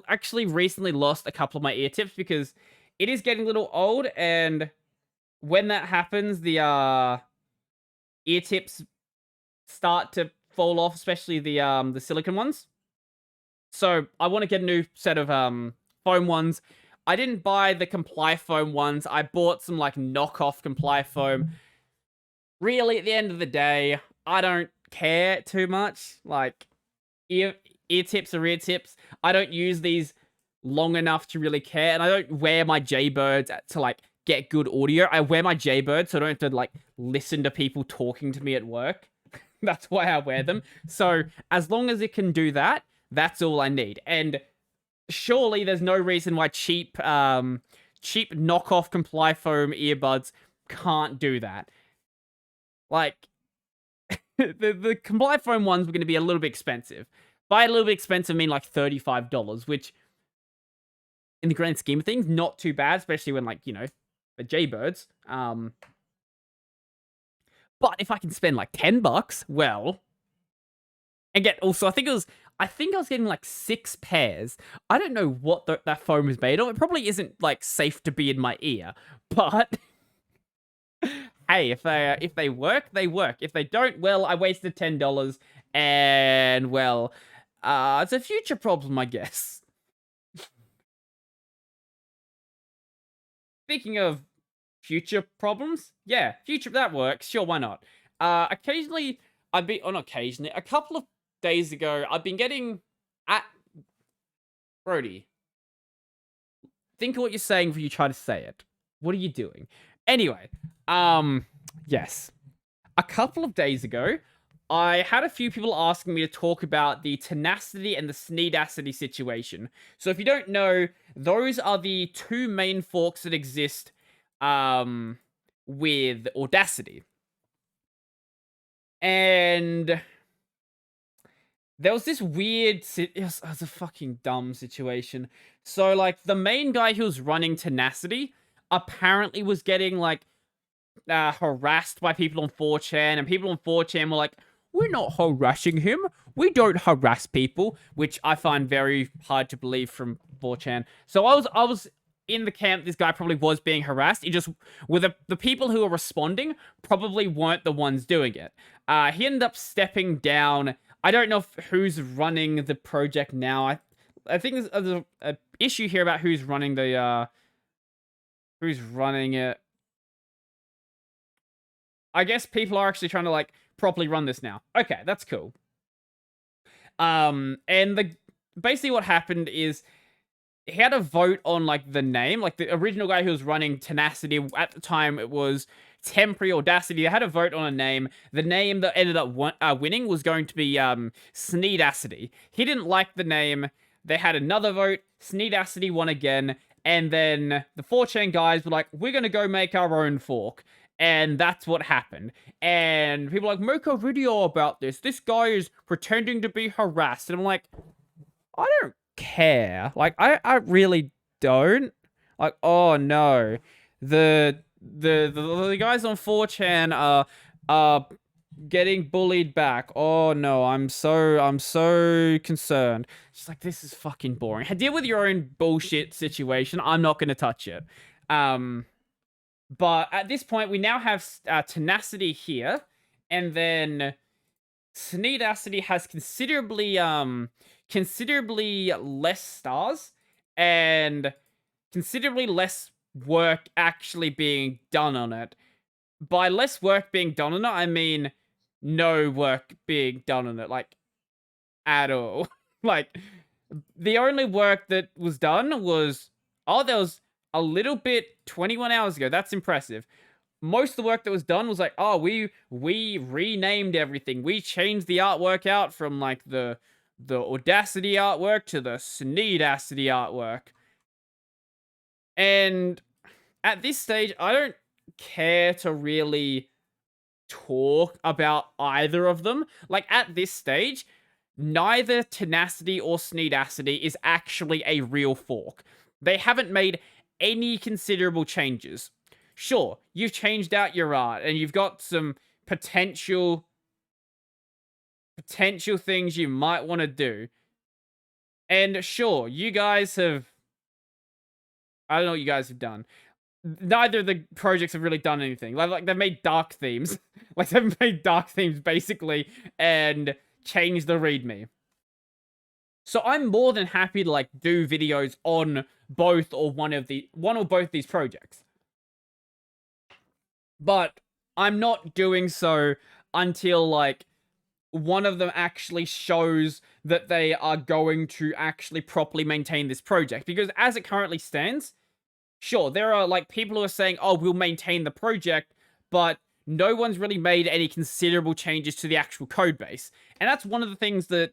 actually recently lost a couple of my ear tips because it is getting a little old, and when that happens, the ear tips start to fall off, especially the silicone ones. So I want to get a new set of foam ones. I didn't buy the Comply foam ones. I bought some like knockoff Comply foam. Really, at the end of the day, I don't care too much. Like ear tips are ear tips. I don't use these long enough to really care, and I don't wear my Jaybirds to like get good audio. I wear my Jaybirds so I don't have to like listen to people talking to me at work. That's why I wear them. So as long as it can do that, that's all I need. And surely there's no reason why cheap knockoff Comply foam earbuds can't do that. Like the Comply foam ones were going to be a little bit expensive. By a little bit expensive, I mean like $35, which in the grand scheme of things, not too bad, especially when like, you know, the Jaybirds. But if I can spend like $10, well, and get also, I think I was getting like 6 pairs. I don't know what that foam is made of. It probably isn't like safe to be in my ear, but hey, if they work, they work. If they don't, well, I wasted $10, and well, it's a future problem, I guess. Speaking of future problems, yeah, future, that works. Sure, why not? Occasionally, not occasionally, a couple of days ago, I've been getting at Brodie. Think of what you're saying before you try to say it. What are you doing? Anyway, yes. A couple of days ago, I had a few people asking me to talk about the tenacity and the sneedacity situation. So if you don't know, those are the two main forks that exist with Audacity. And there was this weird it was a fucking dumb situation. So like the main guy who was running Tenacity apparently was getting like harassed by people on 4chan, and people on 4chan were like, we're not harassing him. We don't harass people, which I find very hard to believe from 4chan. So I was in the camp, this guy probably was being harassed. He just, with the people who were responding probably weren't the ones doing it. He ended up stepping down. I don't know who's running the project now. I think there's a issue here about who's running the who's running it. I guess people are actually trying to like properly run this now. Okay, that's cool. And basically what happened is he had a vote on like the name, like the original guy who was running Tenacity at the time. It was Temporary Audacity. They had a vote on a name. The name that ended up winning was going to be Sneedacity. He didn't like the name. They had another vote. Sneedacity won again. And then the 4chan guys were like, we're going to go make our own fork. And that's what happened. And people are like, make a video about this. This guy is pretending to be harassed. And I'm like, I don't care. Like, I really don't. Like, oh no. The guys on 4chan are getting bullied back. Oh no, I'm so concerned. It's like, this is fucking boring. Deal with your own bullshit situation. I'm not gonna touch it. But at this point, we now have Tenacity here, and then Sneedacity has considerably less stars and considerably less work actually being done on it. By less work being done on it, I mean no work being done on it, like, at all. Like, the only work that was done was, there was a little bit 21 hours ago. That's impressive. Most of the work that was done was like, we renamed everything. We changed the artwork out from like the the Audacity artwork to the Sneedacity artwork. And at this stage, I don't care to really talk about either of them. Like, at this stage, neither Tenacity or Sneedacity is actually a real fork. They haven't made any considerable changes. Sure, you've changed out your art, and you've got some potential things you might want to do. And sure, you guys have... I don't know what you guys have done. Neither of the projects have really done anything. Like they've made dark themes. Like, they've made dark themes, basically, and changed the README. So I'm more than happy to, like, do videos on both or one or both these projects. But I'm not doing so until, like, one of them actually shows that they are going to actually properly maintain this project. Because as it currently stands, sure, there are, like, people who are saying, oh, we'll maintain the project, but no one's really made any considerable changes to the actual code base. And that's one of the things that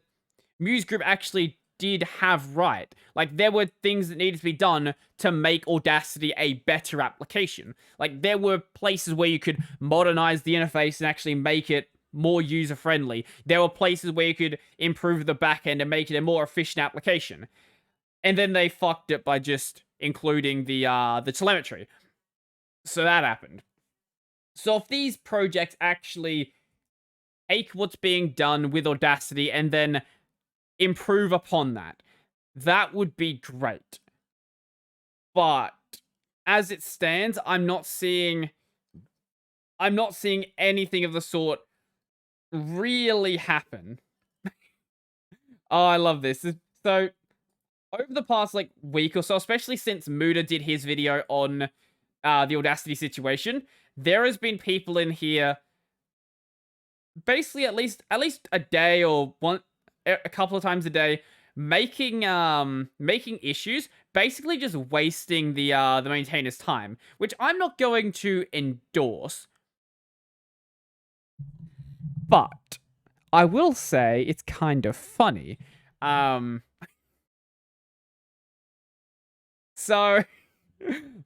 Muse Group actually did have right. Like, there were things that needed to be done to make Audacity a better application. Like, there were places where you could modernize the interface and actually make it more user-friendly. There were places where you could improve the backend and make it a more efficient application. And then they fucked it by just including the telemetry. So that happened. So if these projects actually take what's being done with Audacity and then improve upon that, that would be great. But as it stands, I'm not seeing anything of the sort really happen. Oh, I love this. So over the past, like, week or so, especially since Muda did his video on the Audacity situation, there has been people in here basically at least a day or a couple of times a day making issues, basically just wasting the maintainer's time, which I'm not going to endorse. But I will say it's kind of funny. So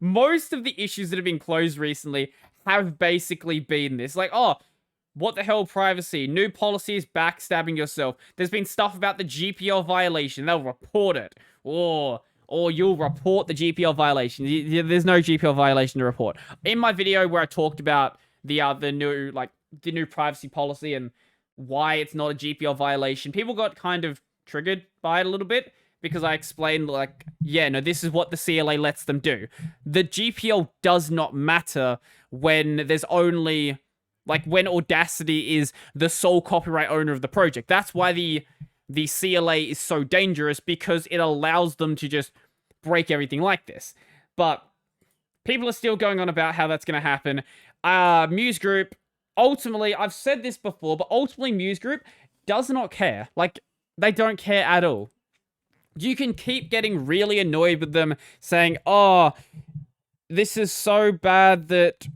most of the issues that have been closed recently have basically been this. Like, oh, what the hell, privacy? New policies, backstabbing yourself. There's been stuff about the GPL violation. They'll report it. Or you'll report the GPL violation. There's no GPL violation to report. In my video where I talked about the new privacy policy and why it's not a GPL violation, people got kind of triggered by it a little bit. Because I explained, like, yeah, no, this is what the CLA lets them do. The GPL does not matter when there's only, like, when Audacity is the sole copyright owner of the project. That's why the CLA is so dangerous, because it allows them to just break everything like this. But people are still going on about how that's going to happen. Muse Group, ultimately, I've said this before, but ultimately Muse Group does not care. Like, they don't care at all. You can keep getting really annoyed with them saying, oh, this is so bad that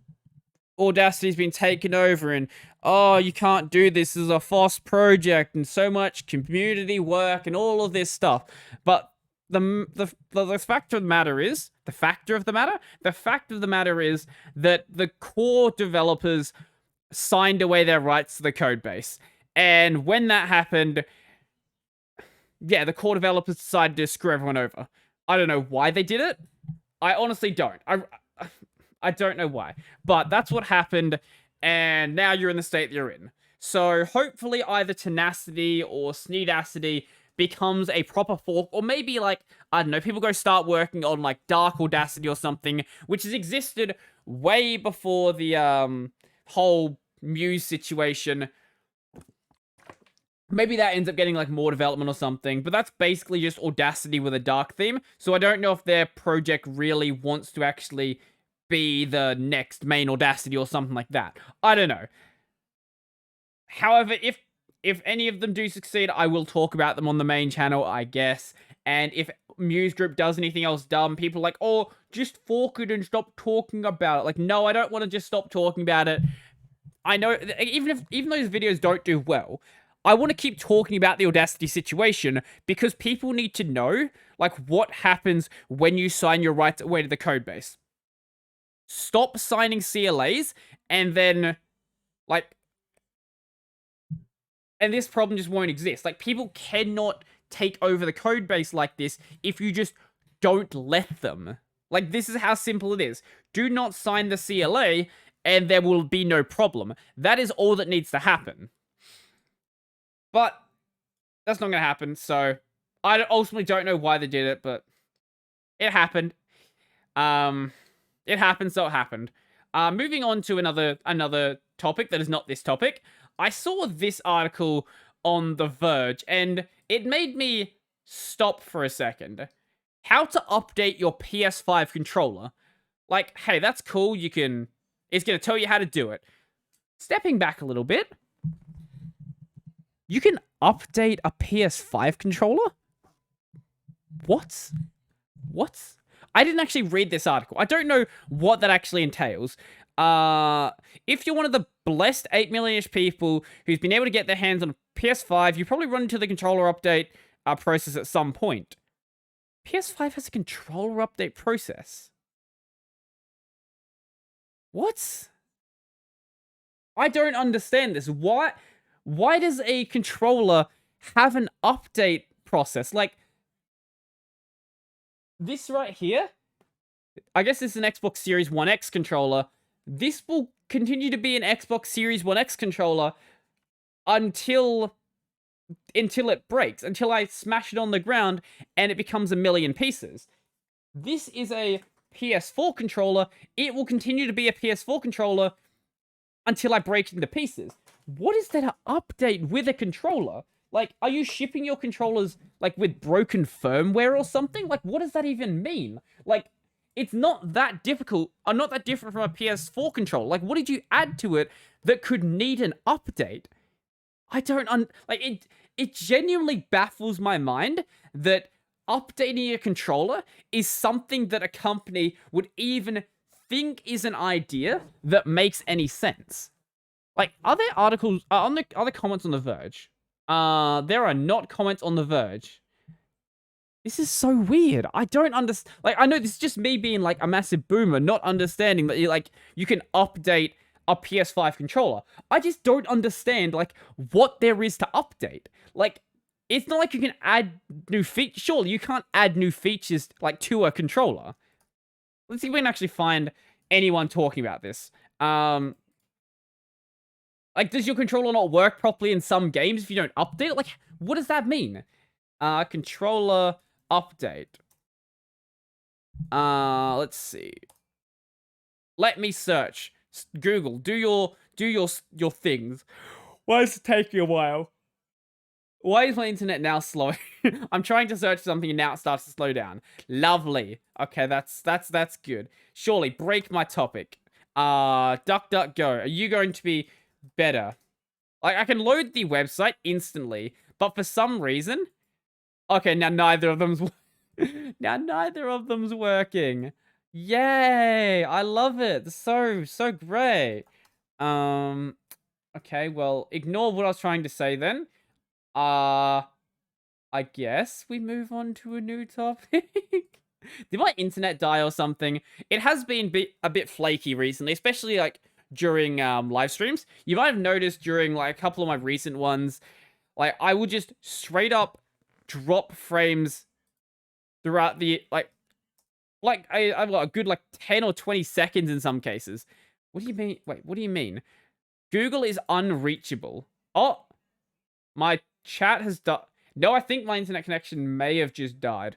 Audacity's been taken over, and oh, you can't do this, this is a FOSS project, and so much community work, and all of this stuff. But the fact of the matter is that the core developers signed away their rights to the code base. And when that happened, yeah, the core developers decided to screw everyone over. I don't know why they did it. I honestly don't. I don't know why. But that's what happened, and now you're in the state that you're in. So hopefully either Tenacity or Sneedacity becomes a proper fork, or maybe, like, I don't know, people go start working on, like, Dark Audacity or something, which has existed way before the whole Muse situation. Maybe that ends up getting, like, more development or something, but that's basically just Audacity with a dark theme, so I don't know if their project really wants to actually be the next main Audacity or something like that. I don't know. However, if any of them do succeed, I will talk about them on the main channel, I guess, and if Muse Group does anything else dumb, people are like, oh, just fork it and stop talking about it. Like, no, I don't want to just stop talking about it. I know, even though these videos don't do well, I want to keep talking about the Audacity situation because people need to know, like, what happens when you sign your rights away to the code base. Stop signing CLAs, and then, like, and this problem just won't exist. Like, people cannot take over the code base like this if you just don't let them. Like, this is how simple it is. Do not sign the CLA, and there will be no problem. That is all that needs to happen. But that's not going to happen, so I ultimately don't know why they did it, but it happened. It happened, so it happened. Moving on to another topic that is not this topic. I saw this article on The Verge, and it made me stop for a second. How to update your PS5 controller. Like, hey, that's cool, it's going to tell you how to do it. Stepping back a little bit, you can update a PS5 controller? What? I didn't actually read this article. I don't know what that actually entails. If you're one of the blessed 8 million-ish people who's been able to get their hands on a PS5, you probably run into the controller update process at some point. PS5 has a controller update process. What? I don't understand this. Why does a controller have an update process? Like, this right here, I guess this is an Xbox Series 1X controller. This will continue to be an Xbox Series 1X controller until it breaks, until I smash it on the ground and it becomes a million pieces. This is a PS4 controller. It will continue to be a PS4 controller until I break it into pieces. What is that update with a controller? Like, are you shipping your controllers, like, with broken firmware or something? Like, what does that even mean? Like, it's not that difficult, or not that different from a PS4 controller. Like, what did you add to it that could need an update? I don't, it genuinely baffles my mind that updating a controller is something that a company would even think is an idea that makes any sense. Like, are there articles, are there comments on The Verge? There are not comments on The Verge. This is so weird. I don't understand. Like, I know this is just me being, like, a massive boomer, not understanding that, you can update a PS5 controller. I just don't understand, like, what there is to update. Like, it's not like you can add new features. Surely you can't add new features, like, to a controller. Let's see if we can actually find anyone talking about this. Like, does your controller not work properly in some games if you don't update it? Like, what does that mean? Controller update. Let's see. Let me search. Google, do your things. Why is it taking a while? Why is my internet now slow? I'm trying to search something and now it starts to slow down. Lovely. Okay, that's good. Surely, break my topic. DuckDuckGo, are you going to be better? Like, I can load the website instantly, but for some reason... Okay, now neither of them's... now neither of them's working. Yay! I love it. So great. Okay, well, ignore what I was trying to say then. I guess we move on to a new topic. Did my internet die or something? It has been a bit flaky recently, especially, like, during live streams. You might have noticed during, like, a couple of my recent ones, like, I would just straight up drop frames throughout the, I've got a good, 10 or 20 seconds in some cases. What do you mean? Wait, what do you mean? Google is unreachable. Oh, my chat has died. No, I think my internet connection may have just died.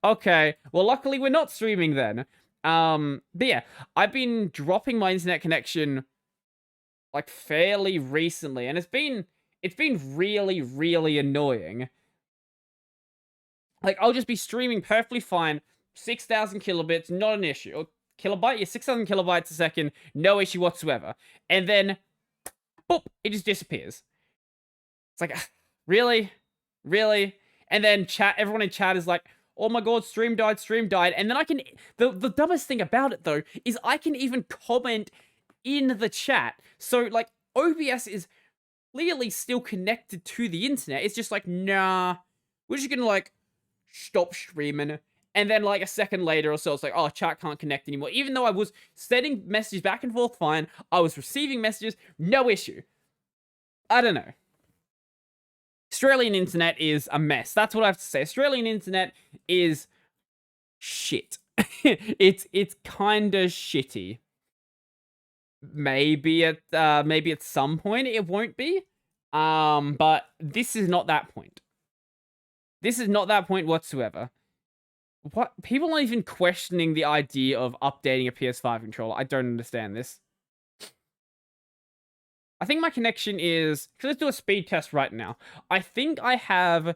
Okay, well, luckily we're not streaming then. But yeah, I've been dropping my internet connection, like, fairly recently, and it's been really, really annoying. Like, I'll just be streaming perfectly fine, 6,000 kilobits, not an issue. Or kilobyte? Yeah, 6,000 kilobytes a second, no issue whatsoever. And then, boop, it just disappears. It's like, really? Really? And then everyone in chat is like, oh my god, stream died. And then I can, the dumbest thing about it though, is I can even comment in the chat. So, like, OBS is clearly still connected to the internet. It's just like, nah, we're just gonna like stop streaming. And then like a second later or so, it's like, oh, chat can't connect anymore. Even though I was sending messages back and forth fine, I was receiving messages, no issue. I don't know. Australian internet is a mess. That's what I have to say. Australian internet is shit. it's kind of shitty. Maybe at some point it won't be. But this is not that point. This is not that point whatsoever. What? People aren't even questioning the idea of updating a PS5 controller. I don't understand this. I think my connection is... Let's do a speed test right now. I think I have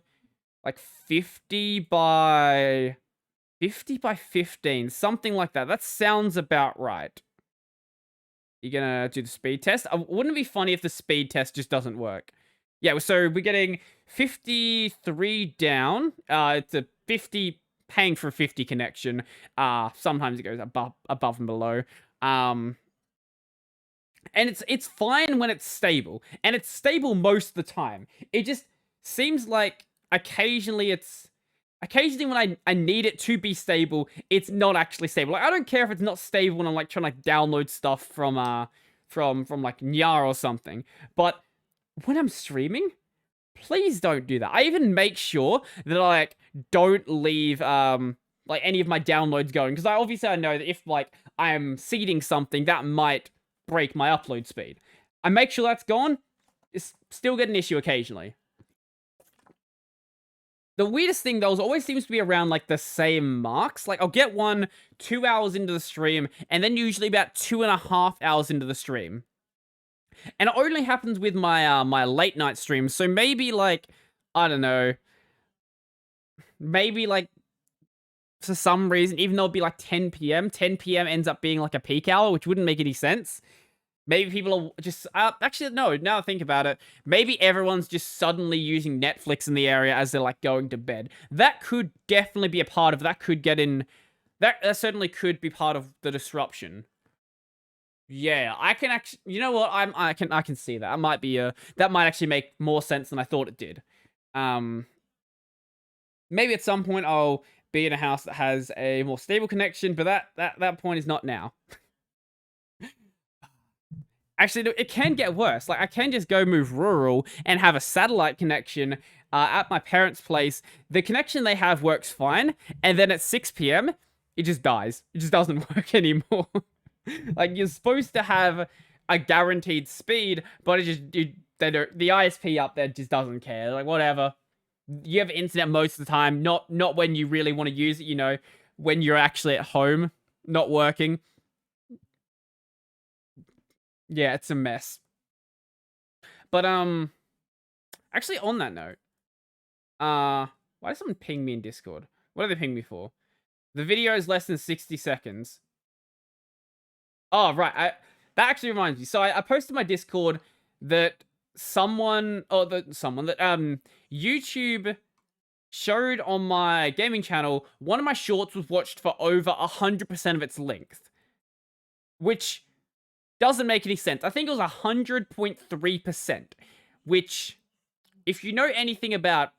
like 50 by 15, something like that. That sounds about right. You're gonna do the speed test? Wouldn't it be funny if the speed test just doesn't work? Yeah, so we're getting 53 down. It's a 50, paying for a 50 connection. Sometimes it goes above and below. And it's fine when it's stable. And it's stable most of the time. It just seems like occasionally when I need it to be stable, it's not actually stable. Like, I don't care if it's not stable when I'm like trying to like download stuff from like Nyar or something. But when I'm streaming, please don't do that. I even make sure that I like don't leave like any of my downloads going, because I know that if like I'm seeding something, that might break my upload speed. I make sure that's gone. It's still get an issue occasionally. The weirdest thing, though, is always seems to be around, like, the same marks. Like, I'll get one 2 hours into the stream, and then usually about 2.5 hours into the stream. And it only happens with my, my late night streams, so maybe, like, I don't know, maybe, like, for some reason, even though it'd be, like, 10 PM ends up being, like, a peak hour, which wouldn't make any sense. Maybe people are just... actually, no, now I think about it, maybe everyone's just suddenly using Netflix in the area as they're, like, going to bed. That could definitely be a part of... That could get in... That certainly could be part of the disruption. Yeah, I can actually... You know what? I can see that. That might be that might actually make more sense than I thought it did. Maybe at some point I'll be in a house that has a more stable connection, but that point is not now. Actually, it can get worse. Like, I can just go move rural and have a satellite connection at my parents' place. The connection they have works fine, and then at 6 PM, it just dies. It just doesn't work anymore. Like, you're supposed to have a guaranteed speed, but it just... the ISP up there just doesn't care. Like, whatever. You have internet most of the time, not when you really want to use it, you know, when you're actually at home, not working. Yeah, it's a mess. But, actually, on that note, why does someone ping me in Discord? What do they ping me for? The video is less than 60 seconds. Oh, right. That actually reminds me. So I posted my Discord that YouTube showed on my gaming channel, one of my shorts was watched for over 100% of its length. Which... doesn't make any sense. I think it was 100.3%, which, if you know anything about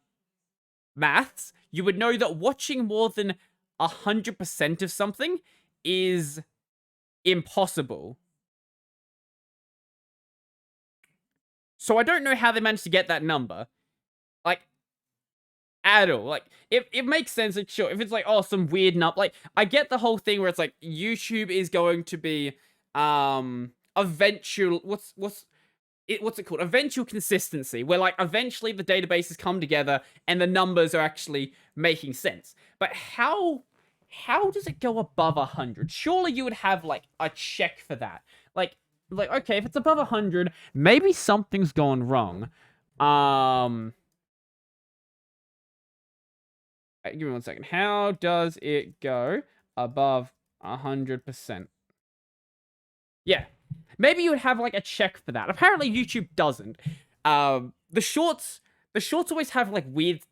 maths, you would know that watching more than 100% of something is impossible. So I don't know how they managed to get that number. Like, at all. Like, it makes sense, like, sure, if it's like, oh, some weird like, I get the whole thing where it's like, YouTube is going to be... eventual... What's it called? Eventual consistency, where, like, eventually the databases come together and the numbers are actually making sense. But how does it go above 100? Surely you would have, like, a check for that. Like, okay, if it's above 100, maybe something's gone wrong. Give me 1 second. How does it go above 100%? Yeah. Maybe you would have, like, a check for that. Apparently, YouTube doesn't. The shorts the shorts always have like weird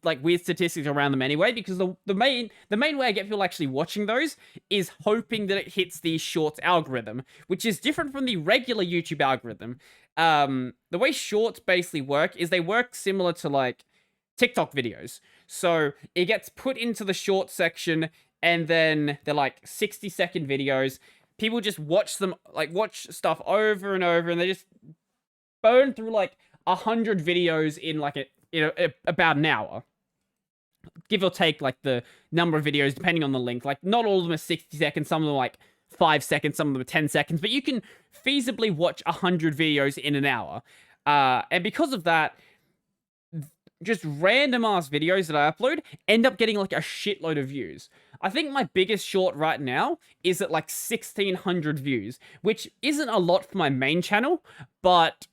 statistics around them anyway, because the main way I get people actually watching those is hoping that it hits the shorts algorithm, which is different from the regular YouTube algorithm. The way shorts basically work is they work similar to like TikTok videos. So it gets put into the short section, and then they're like 60-second videos. People just watch them, like watch stuff over and over, and they just burn through like 100 videos in like about an hour, give or take like the number of videos depending on the length. Like not all of them are 60 seconds, some of them are like 5 seconds, some of them are 10 seconds, but you can feasibly watch 100 videos in an hour. And because of that, just random ass videos that I upload end up getting like a shitload of views. I think my biggest short right now is at like 1,600 views, which isn't a lot for my main channel, but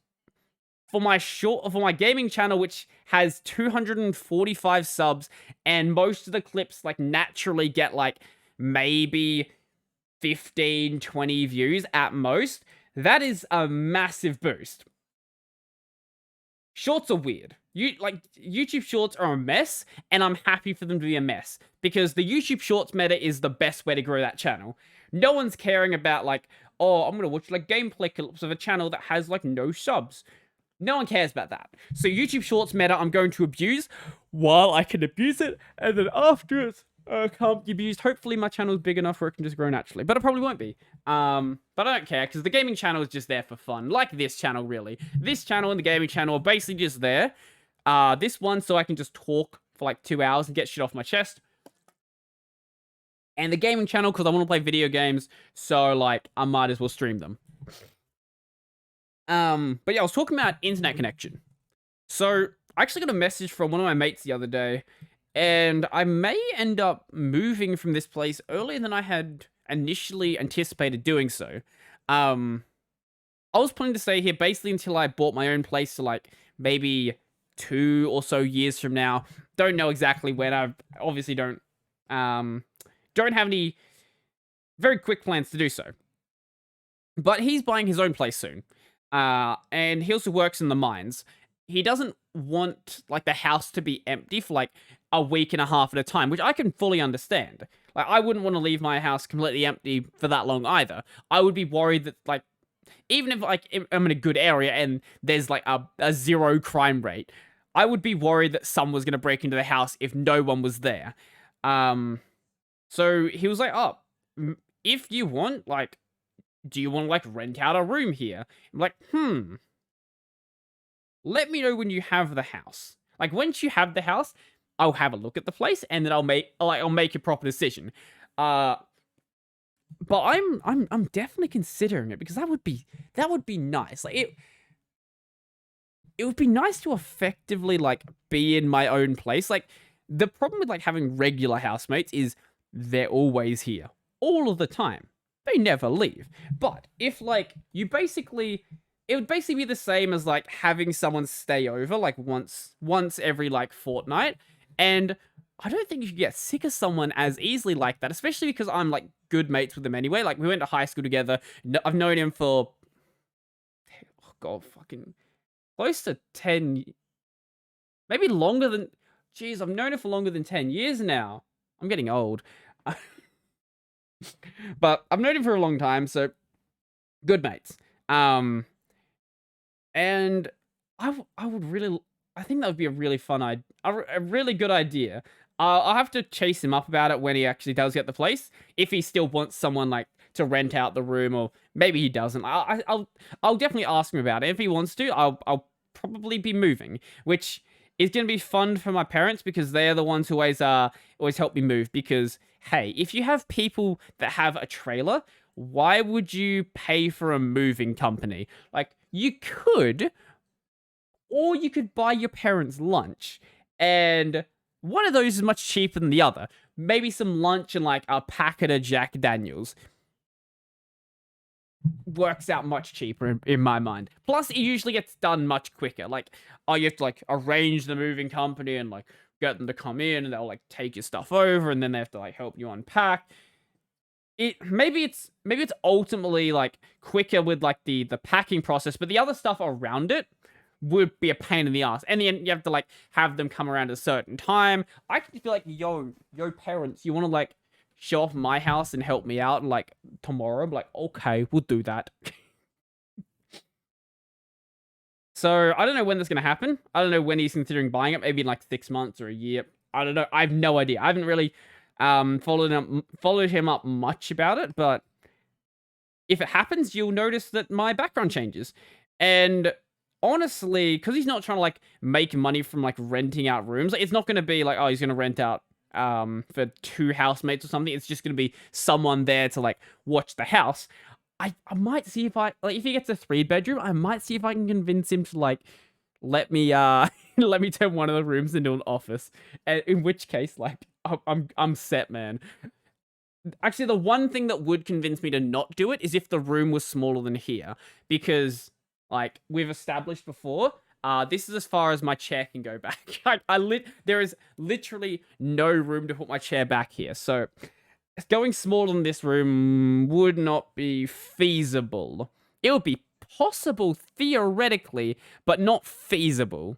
for my gaming channel, which has 245 subs, and most of the clips like naturally get like maybe 15, 20 views at most, that is a massive boost. Shorts are weird. YouTube shorts are a mess, and I'm happy for them to be a mess, because the YouTube shorts meta is the best way to grow that channel. No one's caring about like, oh, I'm gonna watch like gameplay clips of a channel that has like no subs. No one cares about that. So YouTube shorts meta I'm going to abuse while I can abuse it, and then after it can't be abused, hopefully my channel is big enough where it can just grow naturally. But it probably won't be. But I don't care, because the gaming channel is just there for fun. Like this channel, really. This channel and the gaming channel are basically just there. This one so I can just talk for like 2 hours and get shit off my chest. And the gaming channel because I want to play video games, so like I might as well stream them. But yeah, I was talking about internet connection. So I actually got a message from one of my mates the other day, and I may end up moving from this place earlier than I had initially anticipated doing so. I was planning to stay here basically until I bought my own place, so like maybe 2 or so years from now. Don't know exactly when. I obviously don't have any very quick plans to do so. But he's buying his own place soon. And he also works in the mines. He doesn't want like the house to be empty for like a week and a half at a time, which I can fully understand. Like I wouldn't want to leave my house completely empty for that long either. I would be worried that like, even if like I'm in a good area and there's like a 0 crime rate, I would be worried that someone was going to break into the house if no one was there. So he was like, oh, if you want, like, do you want to like rent out a room here? I'm like, let me know when you have the house. Like once you have the house, I'll have a look at the place and then I'll make a proper decision. But I'm definitely considering it, because that would be nice. Like it would be nice to effectively like be in my own place. Like the problem with like having regular housemates is they're always here all of the time. They never leave. But if like it would basically be the same as like having someone stay over like once every like fortnight, and I don't think you should get sick of someone as easily like that, especially because I'm like good mates with them anyway. Like we went to high school together. I've known him for fucking close to 10, maybe longer than. Jeez, I've known him for longer than 10 years now. I'm getting old. But I've known him for a long time, so good mates. And I think that would be a really fun a really good idea. I'll have to chase him up about it when he actually does get the place, if he still wants someone like to rent out the room, or maybe he doesn't. I'll definitely ask him about it. If he wants to, I'll probably be moving, which is going to be fun for my parents, because they're the ones who always help me move. Because hey, if you have people that have a trailer, why would you pay for a moving company? Like you could, or you could buy your parents lunch, and one of those is much cheaper than the other. Maybe some lunch and like a packet of Jack Daniels works out much cheaper in my mind. Plus, it usually gets done much quicker. Like, oh, you have to like arrange the moving company and like get them to come in, and they'll like take your stuff over, and then they have to like help you unpack. Maybe it's ultimately like quicker with like the packing process, but the other stuff around it would be a pain in the ass. And then you have to, like, have them come around at a certain time. I could be like, yo, parents, you want to, like, show off my house and help me out, and, like, tomorrow? I'm like, okay, we'll do that. So, I don't know when that's going to happen. I don't know when he's considering buying it. Maybe in, like, 6 months or a year. I don't know. I have no idea. I haven't really followed him up much about it, but if it happens, you'll notice that my background changes. And honestly, because he's not trying to, like, make money from, like, renting out rooms, like, it's not going to be like, oh, he's going to rent out for 2 housemates or something. It's just going to be someone there to, like, watch the house. I might see if if he gets a 3-bedroom, I might see if I can convince him to, like, let me let me turn one of the rooms into an office. And in which case, like, I'm set, man. Actually, the one thing that would convince me to not do it is if the room was smaller than here, because, like, we've established before, this is as far as my chair can go back. There is literally no room to put my chair back here, so going smaller than this room would not be feasible. It would be possible theoretically, but not feasible.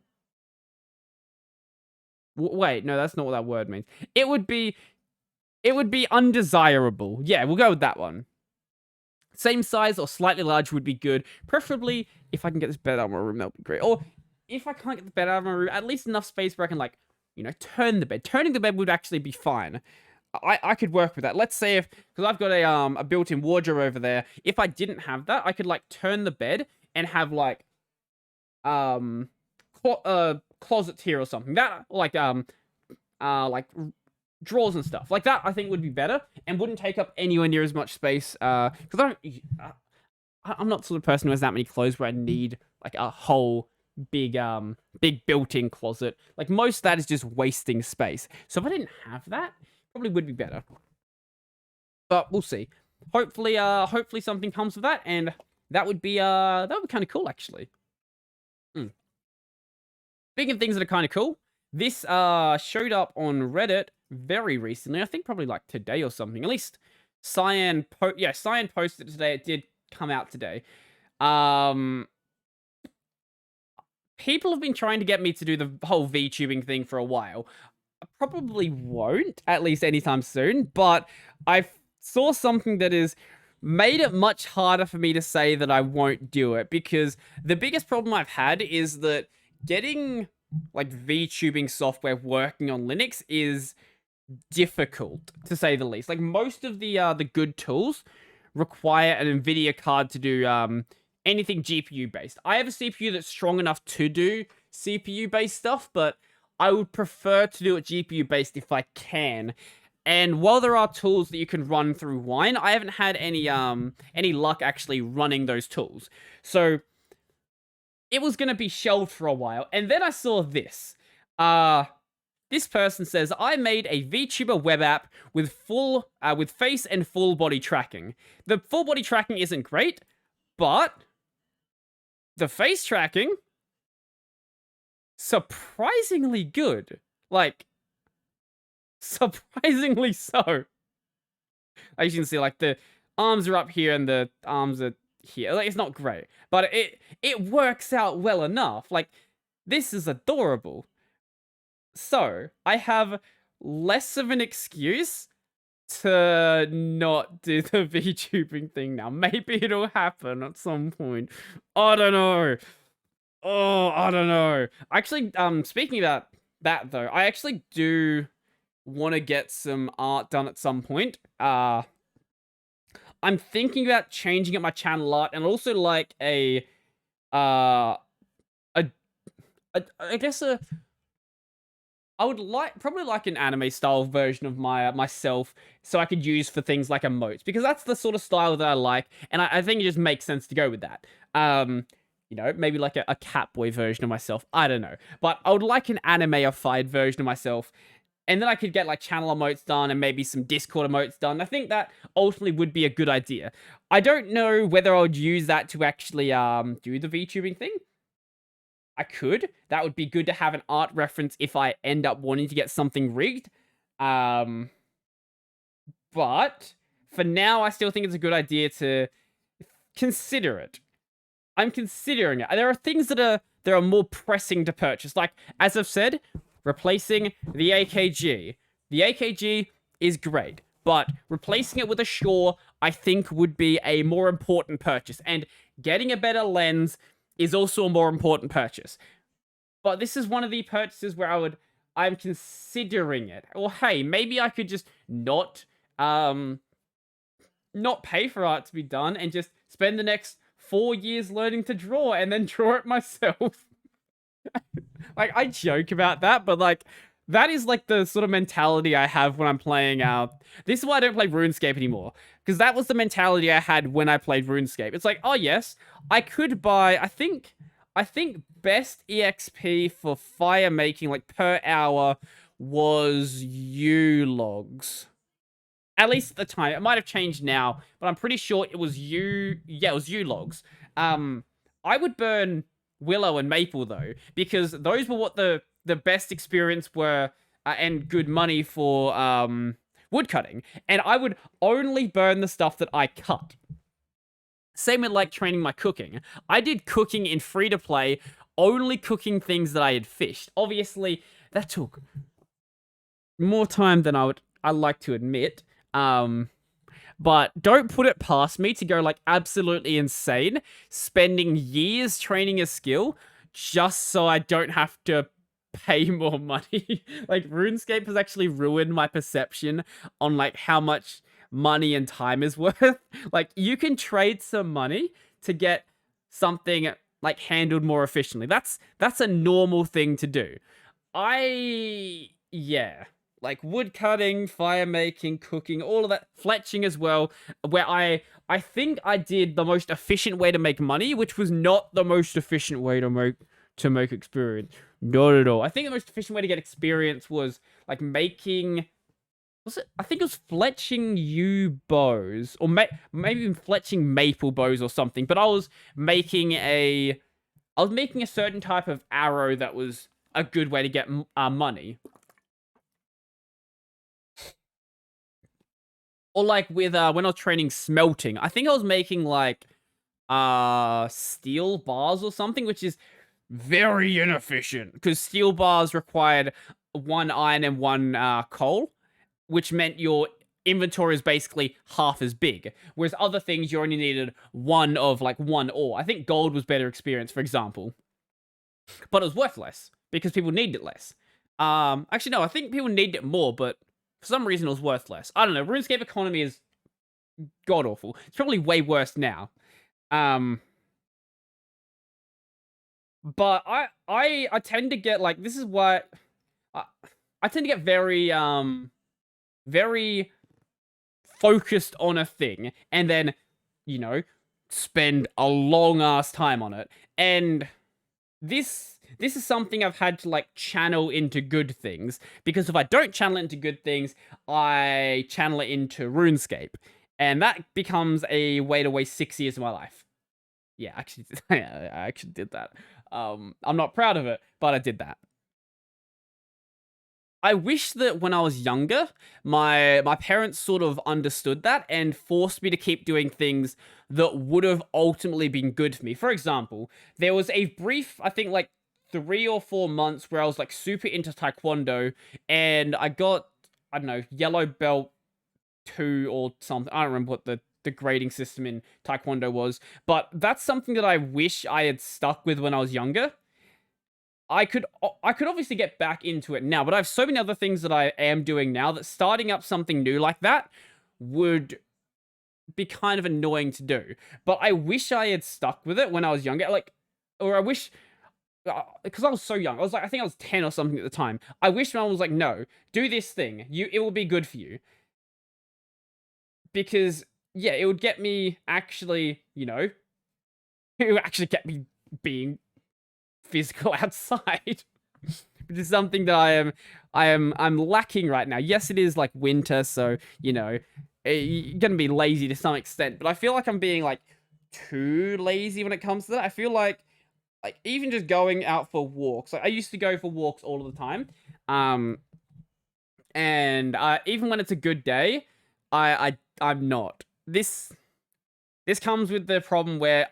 Wait, no, that's not what that word means. It would be undesirable. Yeah, we'll go with that one. Same size or slightly larger would be good. Preferably, if I can get this bed out of my room, that would be great. Or, if I can't get the bed out of my room, at least enough space where I can, like, you know, turn the bed. Turning the bed would actually be fine. I could work with that. Let's say because I've got a built-in wardrobe over there. If I didn't have that, I could, like, turn the bed and have, like, closets here or something. That, like drawers and stuff like that, I think would be better and wouldn't take up anywhere near as much space. Because I'm not the sort of person who has that many clothes where I need, like, a whole big built-in closet. Like, most of that is just wasting space. So if I didn't have that, probably would be better. But we'll see. Hopefully something comes of that, and that would be kind of cool, actually. Speaking of things that are kind of cool, this showed up on Reddit very recently. I think probably like today or something. At least Cyan posted it today. It did come out today. People have been trying to get me to do the whole VTubing thing for a while. I probably won't, at least anytime soon, but I saw something that is made it much harder for me to say that I won't do it, because the biggest problem I've had is that getting, like, VTubing software working on Linux is difficult, to say the least. Like, most of the good tools require an NVIDIA card to do anything GPU based. I have a CPU that's strong enough to do CPU based stuff, but I would prefer to do it GPU based if I can. And while there are tools that you can run through Wine, I haven't had any luck actually running those tools. So it was going to be shelved for a while, and then I saw this. This person says, I made a VTuber web app with face and full body tracking. The full body tracking isn't great, but the face tracking, surprisingly good. Like, surprisingly so. As you can see, like, the arms are up here and the arms are here. Like, it's not great, but it works out well enough. Like, this is adorable. So, I have less of an excuse to not do the VTubing thing now. Maybe it'll happen at some point. I don't know. Oh, I don't know. Actually, speaking about that, though, I actually do want to get some art done at some point. I'm thinking about changing up my channel art, and also, like, I guess I would probably like an anime style version of myself, so I could use for things like emotes, because that's the sort of style that I like, and I think it just makes sense to go with that. You know, maybe like a Catboy version of myself. I don't know, but I would like an anime-ified version of myself, and then I could get, like, channel emotes done and maybe some Discord emotes done. I think that ultimately would be a good idea. I don't know whether I would use that to actually do the VTubing thing. I could. That would be good to have an art reference if I end up wanting to get something rigged. But for now, I still think it's a good idea to consider it. I'm considering it. There are things that are there are more pressing to purchase. Like, as I've said, replacing the AKG. The AKG is great, but replacing it with a Shure, I think, would be a more important purchase. And getting a better lens is also a more important purchase. But this is one of the purchases where I'm considering it. Or hey, maybe I could just not pay for art to be done and just spend the next 4 years learning to draw and then draw it myself. Like, I joke about that, but like, that is like the sort of mentality I have when I'm playing this is why I don't play RuneScape anymore, because that was the mentality I had when I played RuneScape. It's like, oh yes, I could buy, I think best EXP for fire making, like, per hour was U-logs. At least at the time. It might have changed now, but I'm pretty sure it was U-logs. I would burn Willow and Maple, though, because those were what the best experience were, and good money for woodcutting. And I would only burn the stuff that I cut. Same with, like, training my cooking. I did cooking in free-to-play, only cooking things that I had fished. Obviously, that took more time than I'd like to admit. But don't put it past me to go, like, absolutely insane, spending years training a skill just so I don't have to pay more money. Like, RuneScape has actually ruined my perception on, like, how much money and time is worth. Like, you can trade some money to get something, like, handled more efficiently. That's a normal thing to do. Yeah. Like, wood cutting, fire making, cooking, all of that, fletching as well, where I think I did the most efficient way to make money, which was not the most efficient way to make experience. Not at all. I think the most efficient way to get experience was, like, making... I think it was fletching yew bows, or maybe even fletching maple bows or something, but I was making a certain type of arrow that was a good way to get money. Or, like, with, when I was training smelting, I think I was making, like, steel bars or something, which is very inefficient, because steel bars required 1 iron and 1 coal, which meant your inventory is basically half as big, whereas other things you only needed 1 of, like, 1 ore. I think gold was better experience, for example, but it was worth less, because people needed it less. Actually, no, I think people needed it more, but for some reason it was worth less. I don't know, RuneScape economy is god-awful. It's probably way worse now. But I tend to get, like, this is what... I tend to get very, very focused on a thing, and then, you know, spend a long-ass time on it. And this is something I've had to, like, channel into good things, because if I don't channel it into good things, I channel it into RuneScape. And that becomes a way to waste 6 years of my life. Yeah, actually, I actually did that. I'm not proud of it, but I did that. I wish that when I was younger, my parents sort of understood that and forced me to keep doing things that would have ultimately been good for me. For example, there was a brief, I think, like, 3 or 4 months where I was, like, super into Taekwondo, and I got, I don't know, yellow belt 2 or something. I don't remember what the grading system in Taekwondo was, but that's something that I wish I had stuck with when I was younger. I could obviously get back into it now, but I have so many other things that I am doing now that starting up something new like that would be kind of annoying to do. But I wish I had stuck with it when I was younger. Like, or I wish, because I was so young. I think I was 10 or something at the time. I wish my mom was like, no, do this thing. It will be good for you. Because, yeah, it would get me actually, you know, it would actually get me being physical outside, which is something that I'm lacking right now. Yes, it is, like, winter, so, you know, you're gonna be lazy to some extent, but I feel like I'm being, like, too lazy when it comes to that. I feel like even just going out for walks, like, I used to go for walks all the time, and even when it's a good day, I'm not. This comes with the problem where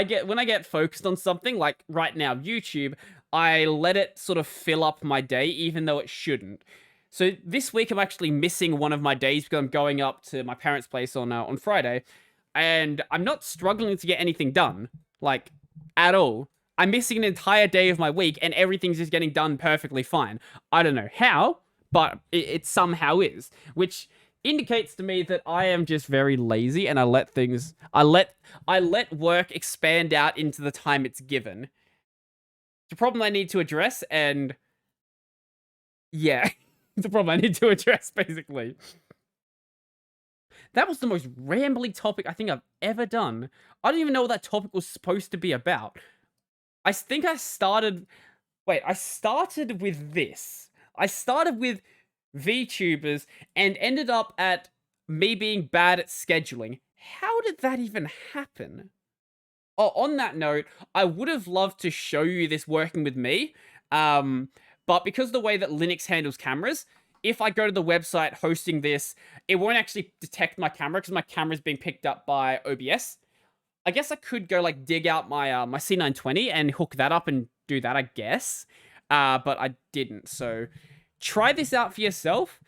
when I get focused on something, like right now, YouTube, I let it sort of fill up my day, even though it shouldn't. So this week I'm actually missing one of my days because I'm going up to my parents' place on Friday, and I'm not struggling to get anything done, like, at all. I'm missing an entire day of my week, and everything's just getting done perfectly fine. I don't know how, but it somehow is, which indicates to me that I am just very lazy, and I let work expand out into the time it's given. It's a problem I need to address, and yeah, it's a problem I need to address, basically. That was the most rambly topic I think I've ever done. I don't even know what that topic was supposed to be about. I think I started... Wait, I started with this. I started with VTubers and ended up at me being bad at scheduling. How did that even happen? Oh, on that note, I would have loved to show you this working with me, but because of the way that Linux handles cameras, if I go to the website hosting this, it won't actually detect my camera because my camera's being picked up by OBS. I guess I could go, like, dig out my my C920 and hook that up and do that, I guess. But I didn't, so try this out for yourself.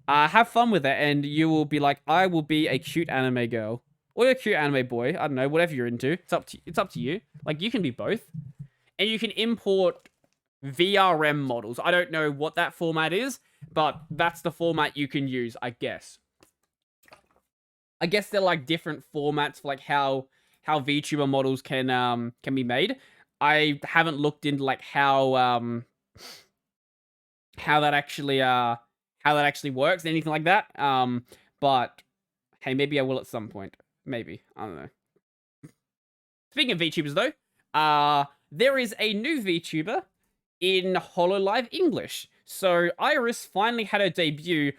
Have fun with it, and you will be like, I will be a cute anime girl. Or a cute anime boy. I don't know, whatever you're into. It's up to you. Like, you can be both. And you can import VRM models. I don't know what that format is, but that's the format you can use, I guess. I guess they're like different formats for like how VTuber models can be made. I haven't looked into like how that actually works, anything like that. But hey, maybe I will at some point. Maybe. I don't know. Speaking of VTubers though, there is a new VTuber in HoloLive English. So Iris finally had her debut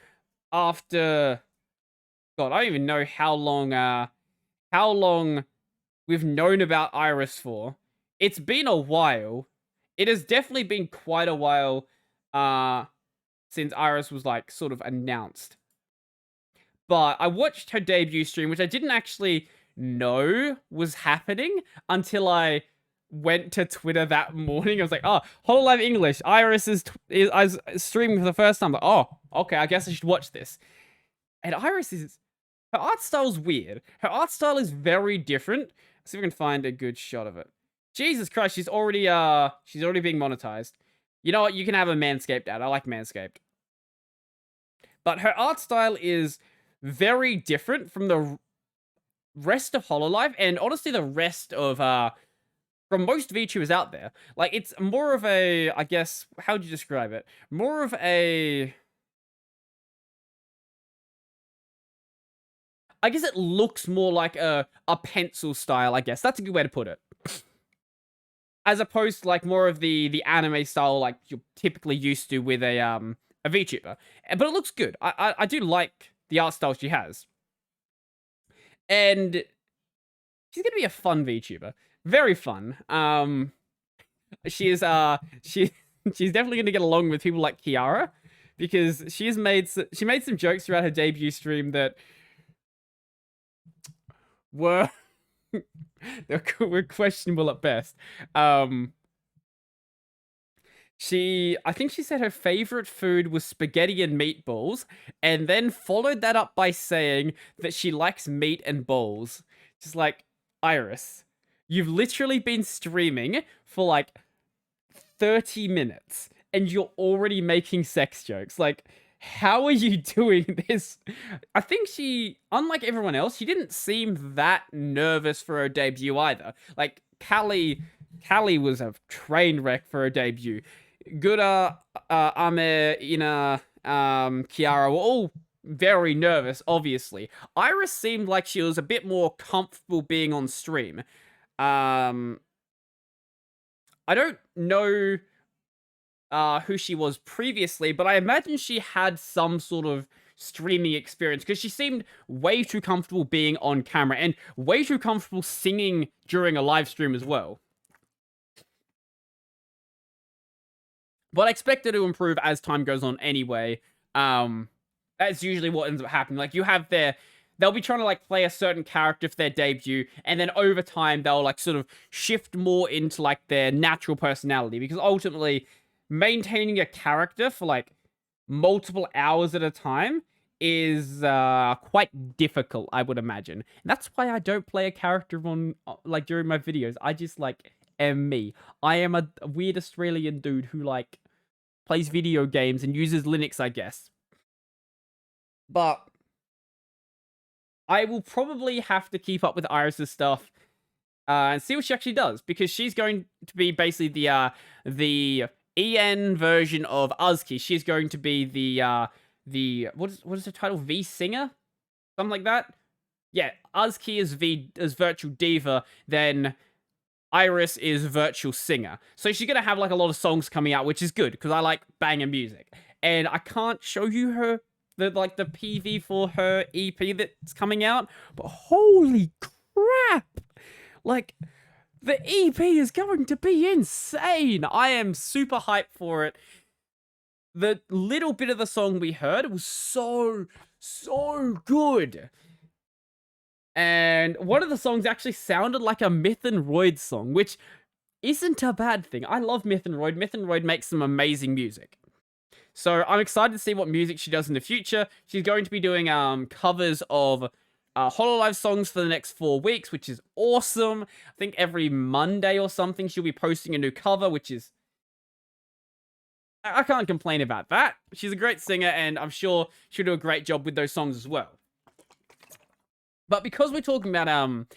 after... God, I don't even know how long we've known about Iris for. It's been a while. It has definitely been quite a while since Iris was like sort of announced. But I watched her debut stream, which I didn't actually know was happening until I went to Twitter that morning. I was like, oh, HoloLive English, Iris is streaming for the first time. Like, oh, okay, I guess I should watch this. And Iris is... Her art style is weird. Her art style is very different. Let's see if we can find a good shot of it. Jesus Christ, she's already being monetized. You know what? You can have a Manscaped ad. I like Manscaped. But her art style is very different from the rest of HoloLive, and honestly the rest of from most VTubers out there. Like, it's more of a, I guess, how would you describe it? More of a... I guess it looks more like a pencil style, I guess. That's a good way to put it. As opposed to, like, more of the anime style, like, you're typically used to with a VTuber. But it looks good. I do like the art style she has. And she's gonna be a fun VTuber. Very fun. She's definitely gonna get along with people like Kiara, because she made some jokes throughout her debut stream that were questionable at best. I think she said her favorite food was spaghetti and meatballs, and then followed that up by saying that she likes meat and balls. Just like, Iris, you've literally been streaming for like 30 minutes, and you're already making sex jokes. Like, how are you doing this? I think she, unlike everyone else, she didn't seem that nervous for her debut either. Like, Callie was a train wreck for her debut. Gura, Ame, Ina, Kiara were all very nervous, obviously. Iris seemed like she was a bit more comfortable being on stream. I don't know who she was previously, but I imagine she had some sort of streaming experience, because she seemed way too comfortable being on camera and way too comfortable singing during a live stream as well. But I expect her to improve as time goes on anyway. That's usually what ends up happening. Like, you have their they'll be trying to like play a certain character for their debut, and then over time they'll like sort of shift more into like their natural personality, because ultimately maintaining a character for like multiple hours at a time is quite difficult, I would imagine. And that's why I don't play a character on like during my videos. I just like am me. I am a weird Australian dude who like plays video games and uses Linux, I guess. But I will probably have to keep up with Iris's stuff and see what she actually does, because she's going to be basically the EN version of Uzki. She's going to be the what is the title? V singer, something like that. Yeah, Uzki is virtual diva, then Iris is virtual singer. So she's gonna have like a lot of songs coming out, which is good because I like banger music. And I can't show you her the PV for her EP that's coming out, but holy crap! Like, the EP is going to be insane. I am super hyped for it. The little bit of the song we heard was so good. And one of the songs actually sounded like a Myth and Royd song, which isn't a bad thing. I love Myth and Royd. Myth and Royd makes some amazing music. So I'm excited to see what music she does in the future. She's going to be doing covers of Hololive songs for the next 4 weeks, which is awesome. I think every Monday or something she'll be posting a new cover, which is... I can't complain about that. She's a great singer, and I'm sure she'll do a great job with those songs as well. But because we're talking about EN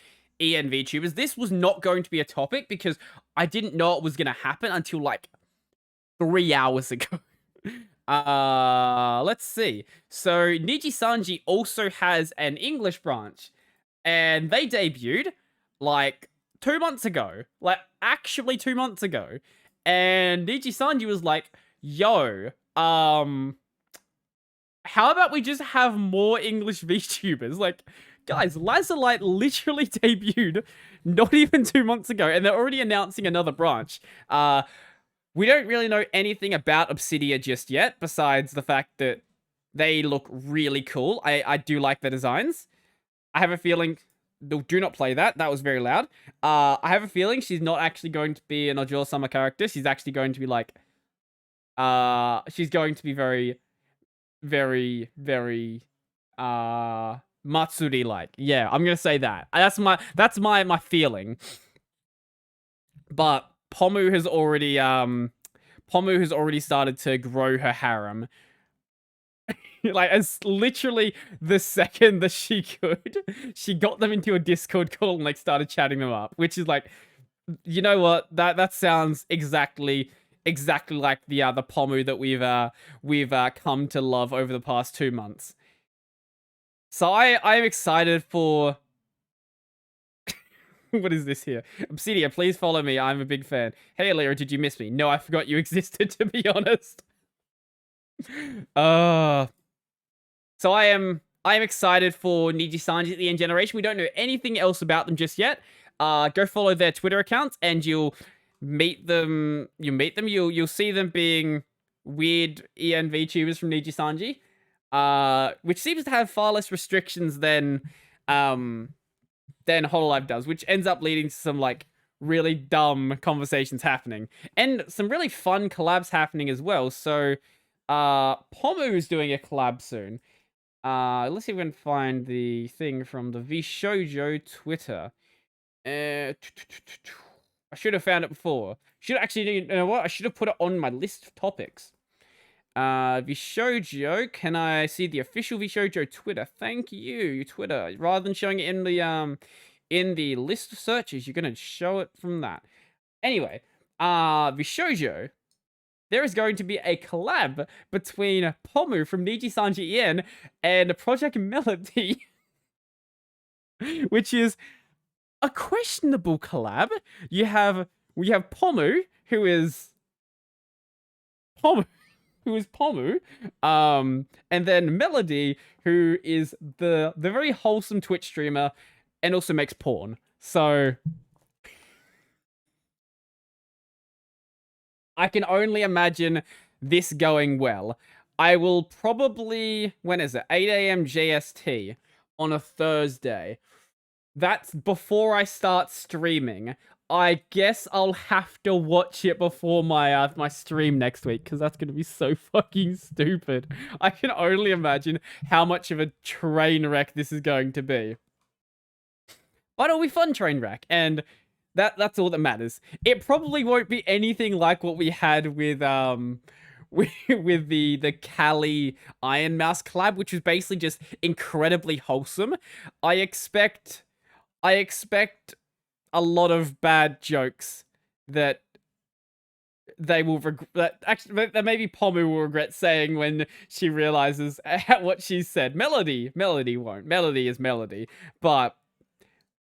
VTubers, this was not going to be a topic because I didn't know it was going to happen until like 3 hours ago. Let's see. So Niji Sanji also has an English branch, and they debuted like 2 months ago, like actually 2 months ago. And Niji Sanji was like, yo, how about we just have more English VTubers? Like, guys, Lazarlight literally debuted not even 2 months ago, and they're already announcing another branch. We don't really know anything about Obsidia just yet, besides the fact that they look really cool. I do like the designs. I have a feeling... Do not play that. That was very loud. I have a feeling she's not actually going to be an Ojoro Summer character. She's actually going to be like... she's going to be very, very, very... Matsuri-like. Yeah, I'm gonna say that. That's my feeling. But Pomu has already started to grow her harem. Like, as literally the second that she could, she got them into a Discord call and like started chatting them up, which is like, you know what? That sounds exactly like the Pomu that we've come to love over the past 2 months. So I'm excited for... What is this here? Obsidia, please follow me. I'm a big fan. Hey, Lyra, did you miss me? No, I forgot you existed, to be honest. So I am excited for Niji Sanji at the End Generation. We don't know anything else about them just yet. Go follow their Twitter accounts, and you'll meet them. You'll see them being weird EN VTubers from Niji Sanji. Which seems to have far less restrictions than Hololive does, which ends up leading to some like really dumb conversations happening and some really fun collabs happening as well. So Pomu is doing a collab soon. Let's see if we can find the thing from the VShojo Twitter. I should have found it before. You know what? I should have put it on my list of topics. VShojo, can I see the official VShojo Twitter? Thank you, Twitter. Rather than showing it in the list of searches, you're gonna show it from that. Anyway, VShojo, there is going to be a collab between Pomu from Niji Sanji En and Project Melody, which is a questionable collab. We have Pomu, who is Pomu. And then Melody, who is the very wholesome Twitch streamer and also makes porn. So I can only imagine this going well. I will probably, when is it? 8 AM JST. on a Thursday. That's before I start streaming. I guess I'll have to watch it before my stream next week, because that's gonna be so fucking stupid. I can only imagine how much of a train wreck this is going to be. But it'll be fun train wreck, and that's all that matters. It probably won't be anything like what we had with with the Cali Iron Mouse collab, which was basically just incredibly wholesome. I expect a lot of bad jokes that they will regret. Actually, that maybe Pomu will regret saying when she realizes what she said. Melody won't. Melody is Melody, but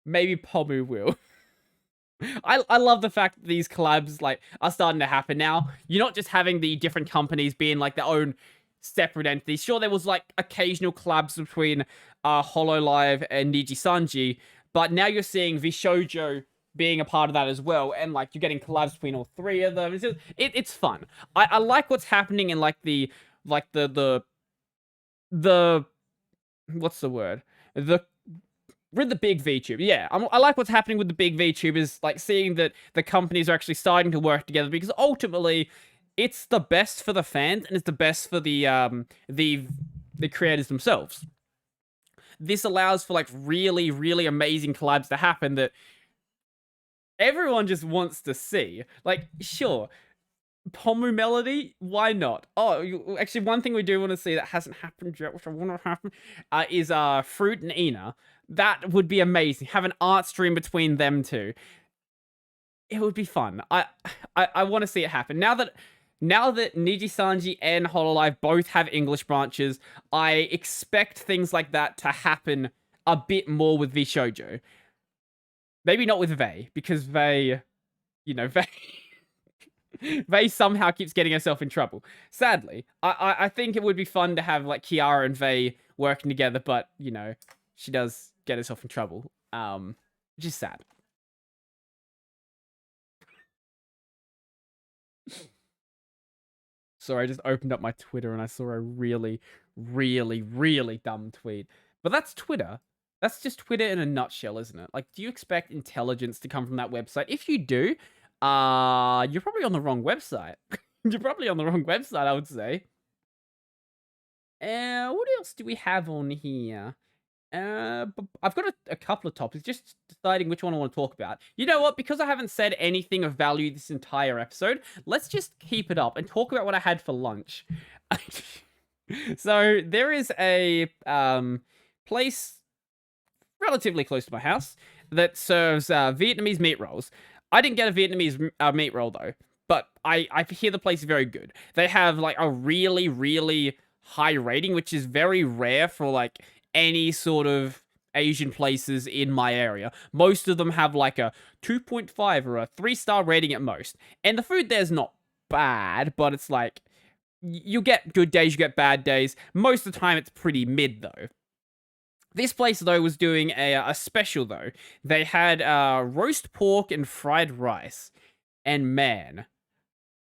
maybe Pomu will. I love the fact that these collabs like are starting to happen now. You're not just having the different companies being like their own separate entities. Sure, there was like occasional collabs between Hololive and Niji Sanji, but now you're seeing Vishoujo being a part of that as well, and like you're getting collabs between all three of them. It's fun. I like what's happening in like the what's the word? With the big VTuber, yeah. I like what's happening with the big VTubers, like seeing that the companies are actually starting to work together, because ultimately, it's the best for the fans and it's the best for the creators themselves. This allows for like really, really amazing collabs to happen that everyone just wants to see. Like, sure, Pomu Melody, why not? Oh, actually, one thing we do want to see that hasn't happened yet, which I want to happen, is Fruit and Ina. That would be amazing. Have an art stream between them two. It would be fun. I want to see it happen. Now that Niji Sanji and Hololive both have English branches, I expect things like that to happen a bit more with Vishoujo. Maybe not with Vei, because Vei, Vei somehow keeps getting herself in trouble. Sadly, I think it would be fun to have like Kiara and Vei working together, but she does get herself in trouble, which is sad. Sorry, I just opened up my Twitter and I saw a really, really, really dumb tweet. But that's Twitter. That's just Twitter in a nutshell, isn't it? Like, do you expect intelligence to come from that website? If you do, you're probably on the wrong website. You're probably on the wrong website, I would say. What else do we have on here? I've got a couple of topics, just deciding which one I want to talk about. You know what? Because I haven't said anything of value this entire episode, let's just keep it up and talk about what I had for lunch. So there is a place relatively close to my house that serves Vietnamese meat rolls. I didn't get a Vietnamese meat roll though, but I hear the place is very good. They have like a really, really high rating, which is very rare for like any sort of Asian places in my area. Most of them have like a 2.5 or a 3-star rating at most. And the food there's not bad, but it's like, you get good days, you get bad days. Most of the time it's pretty mid though. This place though was doing a special though. They had roast pork and fried rice. And man,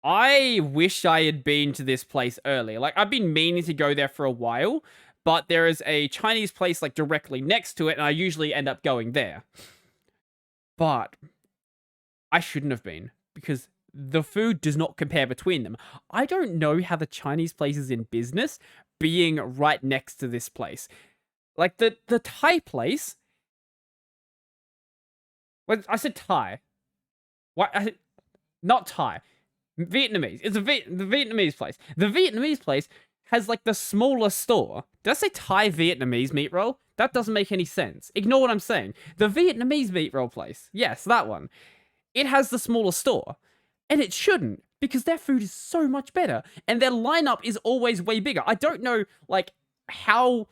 I wish I had been to this place earlier. Like, I've been meaning to go there for a while, but there is a Chinese place like directly next to it, and I usually end up going there. But I shouldn't have been, because the food does not compare between them. I don't know how the Chinese place is in business being right next to this place. Like, the Thai place... Well, I said Thai. What? Not Thai. Vietnamese. It's the Vietnamese place. The Vietnamese place has like the smaller store. Did I say Thai Vietnamese meat roll? That doesn't make any sense. Ignore what I'm saying. The Vietnamese meat roll place. Yes, that one. It has the smaller store. And it shouldn't, because their food is so much better. And their lineup is always way bigger. I don't know, like, how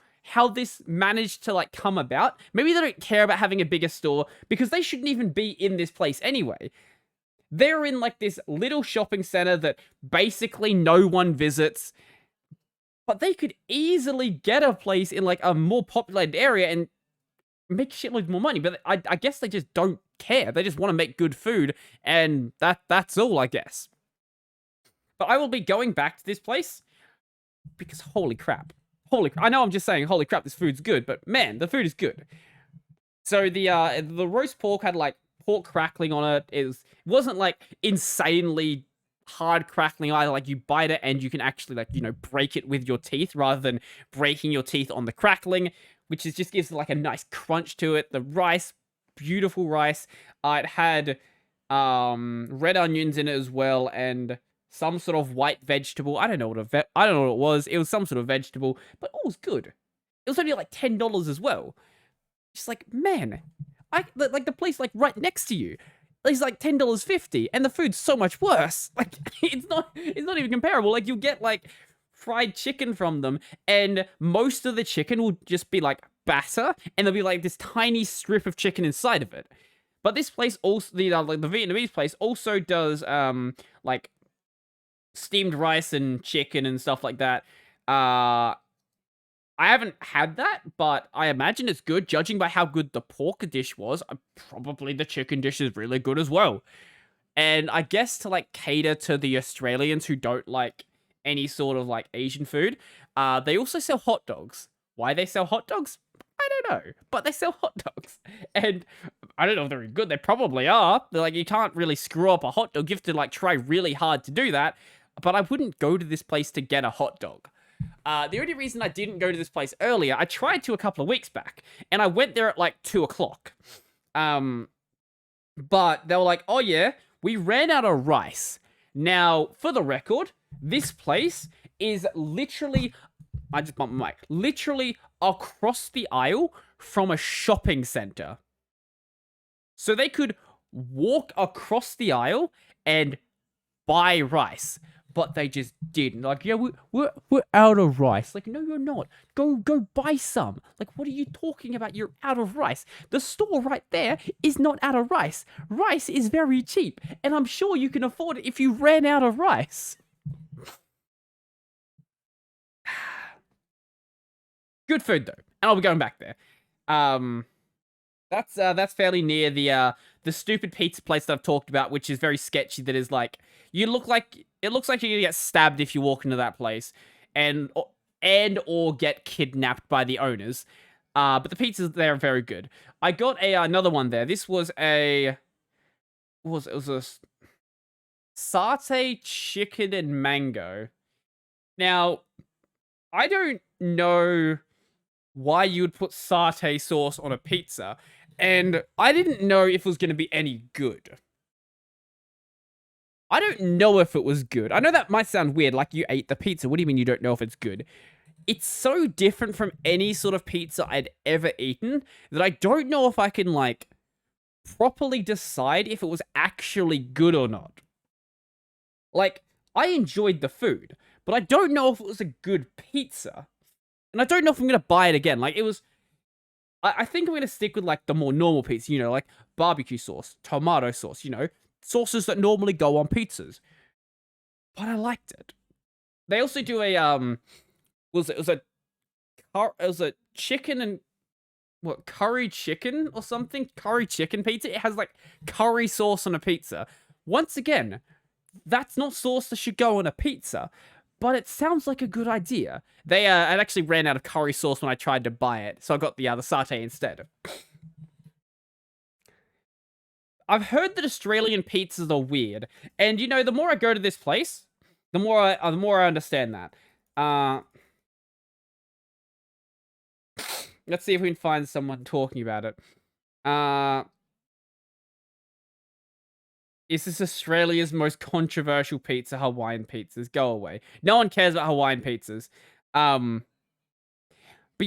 this managed to, like, come about. Maybe they don't care about having a bigger store, because they shouldn't even be in this place anyway. They're in, like, this little shopping center that basically no one visits. But they could easily get a place in, like, a more populated area and make shitloads more money. But I guess they just don't care. They just want to make good food, and that's all, I guess. But I will be going back to this place, because holy crap. I know I'm just saying, holy crap, this food's good, but man, the food is good. So the roast pork had like pork crackling on it. It wasn't like insanely hard crackling either. Like you bite it and you can actually like, break it with your teeth rather than breaking your teeth on the crackling, which just gives like a nice crunch to it. The rice, beautiful rice. It had red onions in it as well, and some sort of white vegetable. I don't know what I don't know what it was. It was some sort of vegetable, but it was good. It was only like $10 as well. Just like, man, like the place like right next to you is like $10.50, and the food's so much worse. Like it's not even comparable. Like you'll get like fried chicken from them, and most of the chicken will just be like batter, and there'll be like this tiny strip of chicken inside of it. But this place also, the Vietnamese place also does like steamed rice and chicken and stuff like that. I haven't had that, but I imagine it's good. Judging by how good the pork dish was, probably the chicken dish is really good as well. And I guess to like cater to the Australians who don't like any sort of like Asian food, they also sell hot dogs. Why they sell hot dogs? I don't know, but they sell hot dogs. And I don't know if they're good. They probably are. They're like, you can't really screw up a hot dog. You have to like try really hard to do that. But I wouldn't go to this place to get a hot dog. The only reason I didn't go to this place earlier, I tried to a couple of weeks back, and I went there at like 2 o'clock. But they were like, oh yeah, we ran out of rice. Now, for the record, this place is literally, I just bumped my mic, literally across the aisle from a shopping center. So they could walk across the aisle and buy rice. But they just didn't. Like, yeah, we're out of rice. Like, no, you're not. Go buy some. Like, what are you talking about? You're out of rice. The store right there is not out of rice. Rice is very cheap, and I'm sure you can afford it if you ran out of rice. Good food though, and I'll be going back there. That's fairly near the stupid pizza place that I've talked about, which is very sketchy. That is like, it looks like you're gonna get stabbed if you walk into that place, and or get kidnapped by the owners. But the pizzas there are very good. I got another one there. This was it was a satay chicken and mango. Now, I don't know why you would put satay sauce on a pizza, and I didn't know if it was going to be any good. I don't know if it was good. I know that might sound weird, like you ate the pizza. What do you mean you don't know if it's good? It's so different from any sort of pizza I'd ever eaten that I don't know if I can, like, properly decide if it was actually good or not. Like, I enjoyed the food, but I don't know if it was a good pizza. And I don't know if I'm going to buy it again. Like, it was... I think I'm going to stick with, like, the more normal pizza, like barbecue sauce, tomato sauce, sauces that normally go on pizzas. But I liked it. They also do a, it was a chicken and, curry chicken or something? Curry chicken pizza? It has, like, curry sauce on a pizza. Once again, that's not sauce that should go on a pizza, but it sounds like a good idea. I actually ran out of curry sauce when I tried to buy it, so I got the satay instead. I've heard that Australian pizzas are weird, and the more I go to this place, the more I understand that. Let's see if we can find someone talking about it. Is this Australia's most controversial pizza? Hawaiian pizzas. Go away. No one cares about Hawaiian pizzas. But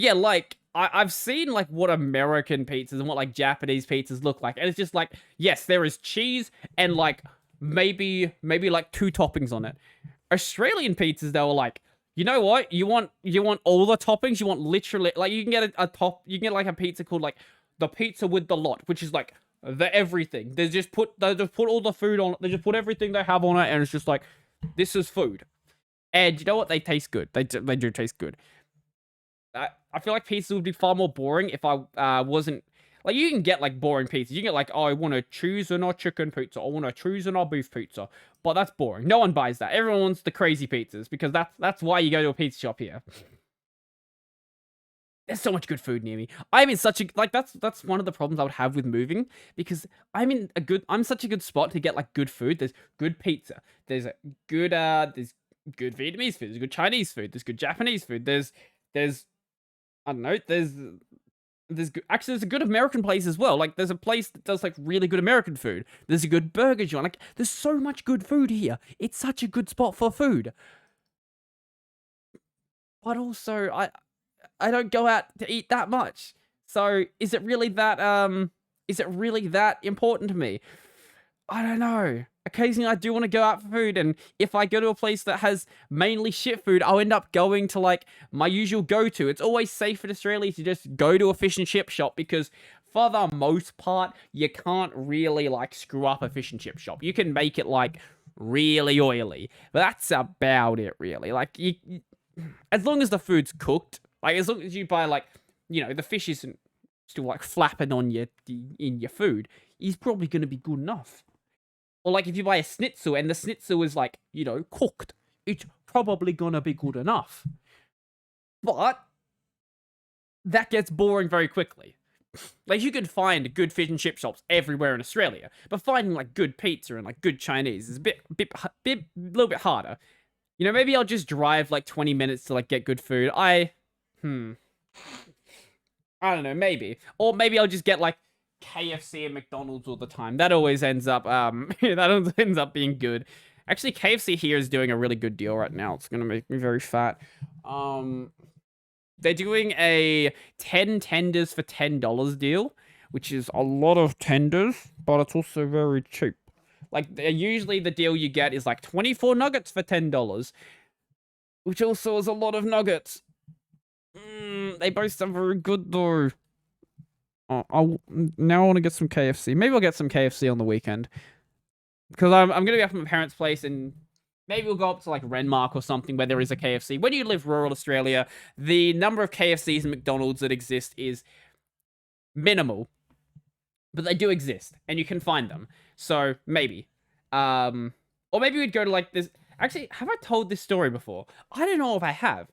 yeah, like, I've seen, like, what American pizzas and what, like, Japanese pizzas look like. And it's just like, yes, there is cheese and, like, maybe, like, 2 toppings on it. Australian pizzas, they were like, you know what? You want all the toppings? You want literally, like, you can get you can get, like, a pizza called, like, the pizza with the lot, which is, like, the everything. They just put all the food on it. They just put everything they have on it, and it's just like, this is food. And you know what? They taste good. They do taste good. I feel like pizza would be far more boring if I wasn't... Like, you can get, like, boring pizza. You can get, like, oh, I want to choose on our chicken pizza. I want to choose on our beef pizza. But that's boring. No one buys that. Everyone wants the crazy pizzas, because that's why you go to a pizza shop here. There's so much good food near me. I'm in such a like that's one of the problems I would have with moving because I'm such a good spot to get like good food. There's good pizza. There's good Vietnamese food. There's good Chinese food. There's good Japanese food. There's I don't know. Actually there's a good American place as well. Like there's a place that does like really good American food. There's a good burger joint. Like there's so much good food here. It's such a good spot for food. But also I don't go out to eat that much. So is it really that important to me? I don't know. Occasionally I do want to go out for food, and if I go to a place that has mainly shit food, I'll end up going to like my usual go-to. It's always safe in Australia to just go to a fish and chip shop because for the most part, you can't really like screw up a fish and chip shop. You can make it like really oily, but that's about it really. Like as long as the food's cooked, like as long as you buy like, the fish isn't still like flapping on in your food, is probably going to be good enough. Or like if you buy a schnitzel and the schnitzel is like, cooked, it's probably going to be good enough. But that gets boring very quickly. Like you can find good fish and chip shops everywhere in Australia, but finding like good pizza and like good Chinese is a little bit harder. Maybe I'll just drive like 20 minutes to like get good food. I don't know, maybe. Or maybe I'll just get like KFC and McDonald's all the time. That always ends up being good. Actually, KFC here is doing a really good deal right now. It's gonna make me very fat. They're doing a 10 tenders for $10 deal, which is a lot of tenders, but it's also very cheap. Like, usually the deal you get is like 24 nuggets for $10, which also is a lot of nuggets. They both sound very good though. Now I want to get some KFC. Maybe I'll get some KFC on the weekend. Because I'm going to be up at my parents' place and maybe we'll go up to like Renmark or something where there is a KFC. When you live rural Australia, the number of KFCs and McDonald's that exist is minimal. But they do exist and you can find them. So maybe. Or maybe we'd go to like this. Actually, have I told this story before? I don't know if I have.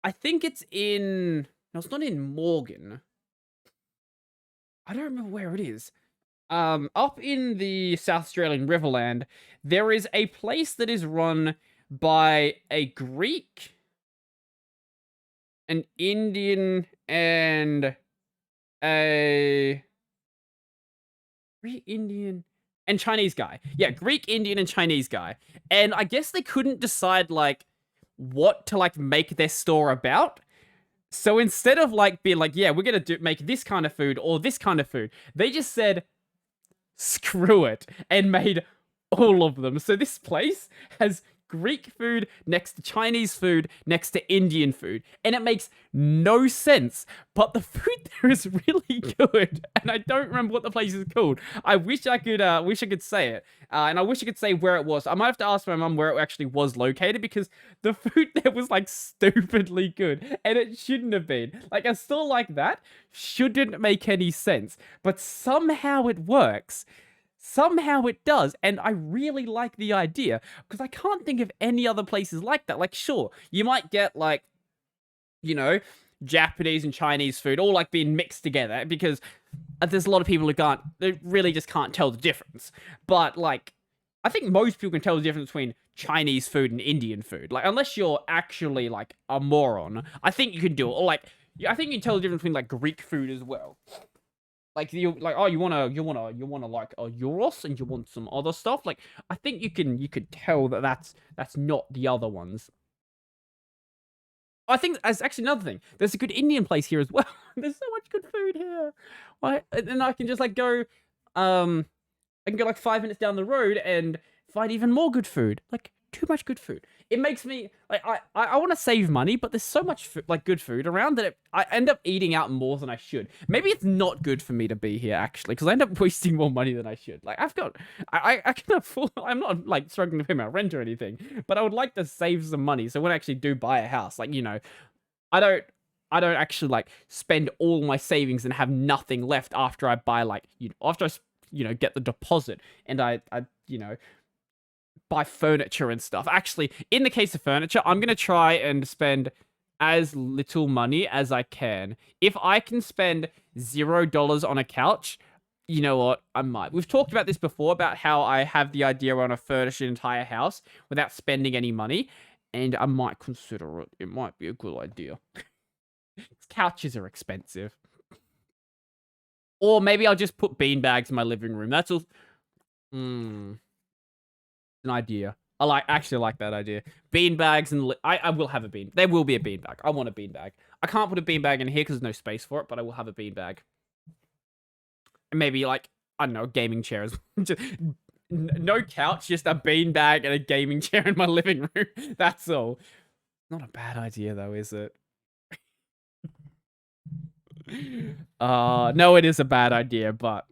I think it's in... No, it's not in Morgan. I don't remember where it is. Up in the South Australian Riverland, there is a place that is run by a Greek, an Indian, and a... Greek, Indian, and Chinese guy. Yeah, Greek, Indian, and Chinese guy. And I guess they couldn't decide, like, what to, like, make their store about. So instead of, like, being like, yeah, we're gonna make this kind of food or this kind of food, they just said, screw it, and made all of them. So this place has Greek food next to Chinese food next to Indian food, and it makes no sense, but the food there is really good, and I don't remember what the place is called. I wish I could say it, and I wish I could say where it was. I might have to ask my mum where it actually was located, because the food there was like stupidly good, and it shouldn't have been. Like, a store like that shouldn't make any sense, but somehow it works. Somehow it does, and I really like the idea, because I can't think of any other places like that. Like, sure, you might get, like, Japanese and Chinese food all, like, being mixed together, because there's a lot of people who they really just can't tell the difference. But, like, I think most people can tell the difference between Chinese food and Indian food. Like, unless you're actually, like, a moron, I think you can do it. Or, like, I think you can tell the difference between, like, Greek food as well. Like, you want like a gyros and you want some other stuff. Like, I think you could tell that that's not the other ones. I think that's actually another thing. There's a good Indian place here as well. There's so much good food here. Right? And I can just like go, I can go like 5 minutes down the road and find even more good food. Like, too much good food. It makes me like I want to save money, but there's so much like good food around that I end up eating out more than I should. Maybe it's not good for me to be here actually, because I end up wasting more money than I should. Like, I can afford. I'm not like struggling to pay my rent or anything, but I would like to save some money so when I actually do buy a house, like, I don't actually like spend all my savings and have nothing left after I buy, like, after I get the deposit and I buy furniture and stuff. Actually, in the case of furniture, I'm going to try and spend as little money as I can. If I can spend $0 on a couch, you know what? I might. We've talked about this before, about how I have the idea I want to furnish an entire house without spending any money, and I might consider it. It might be a good idea. Couches are expensive. Or maybe I'll just put beanbags in my living room. That's all. An idea. Actually like that idea. Beanbags and I will have a bean. There will be a beanbag. I want a beanbag. I can't put a beanbag in here because there's no space for it, but I will have a beanbag. And maybe like, I don't know, a gaming chair as well. No couch, just a beanbag and a gaming chair in my living room. That's all. Not a bad idea though, is it? No, it is a bad idea, but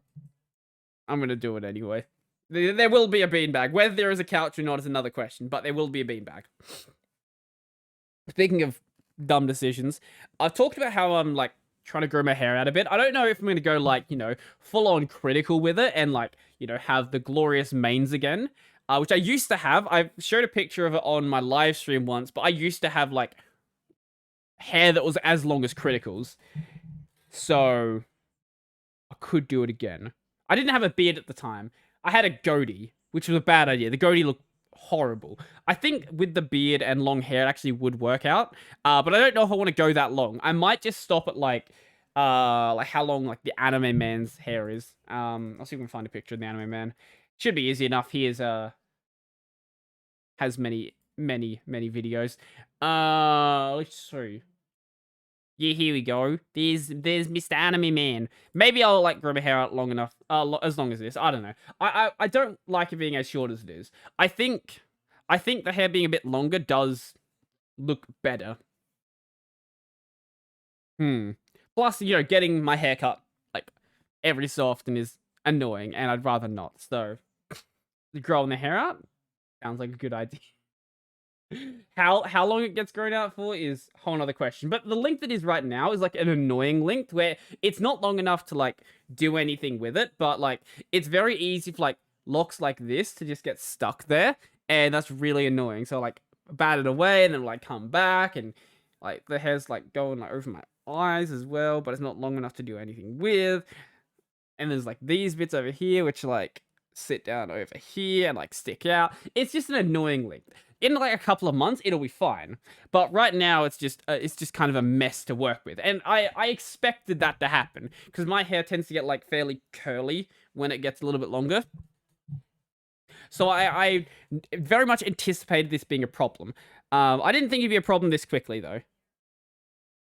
I'm gonna do it anyway. There will be a beanbag. Whether there is a couch or not is another question, but there will be a beanbag. Speaking of dumb decisions, I've talked about how I'm, like, trying to grow my hair out a bit. I don't know if I'm gonna go, like, you know, full-on critical with it and, like, you know, have the glorious manes again, which I used to have. I showed a picture of it on my live stream once, but I used to have, like, hair that was as long as criticals. So, I could do it again. I didn't have a beard at the time. I had a goatee, which was a bad idea. The goatee looked horrible. I think with the beard and long hair, it actually would work out. But I don't know if I want to go that long. I might just stop at like how long like the anime man's hair is. I'll see if we can find a picture of the anime man. Should be easy enough. He is has many videos. Let's see. Yeah, here we go. There's Mr. Anime Man. Maybe I'll like grow my hair out long enough, as long as this. I don't know. I don't like it being as short as it is. I think the hair being a bit longer does look better. Plus, you know, getting my hair cut like every so often is annoying, and I'd rather not. So, growing the hair out sounds like a good idea. How long it gets grown out for is a whole nother question. But the length it is right now is like an annoying length where it's not long enough to like do anything with it, but like it's very easy for like locks like this to just get stuck there, and that's really annoying. So like bat it away and then like come back, and like the hair's like going like over my eyes as well, but it's not long enough to do anything with. And there's like these bits over here which like sit down over here and like stick out. It's just an annoying length. In like a couple of months, it'll be fine. But right now, it's just kind of a mess to work with. And I expected that to happen because my hair tends to get like fairly curly when it gets a little bit longer. So I very much anticipated this being a problem. I didn't think it'd be a problem this quickly though.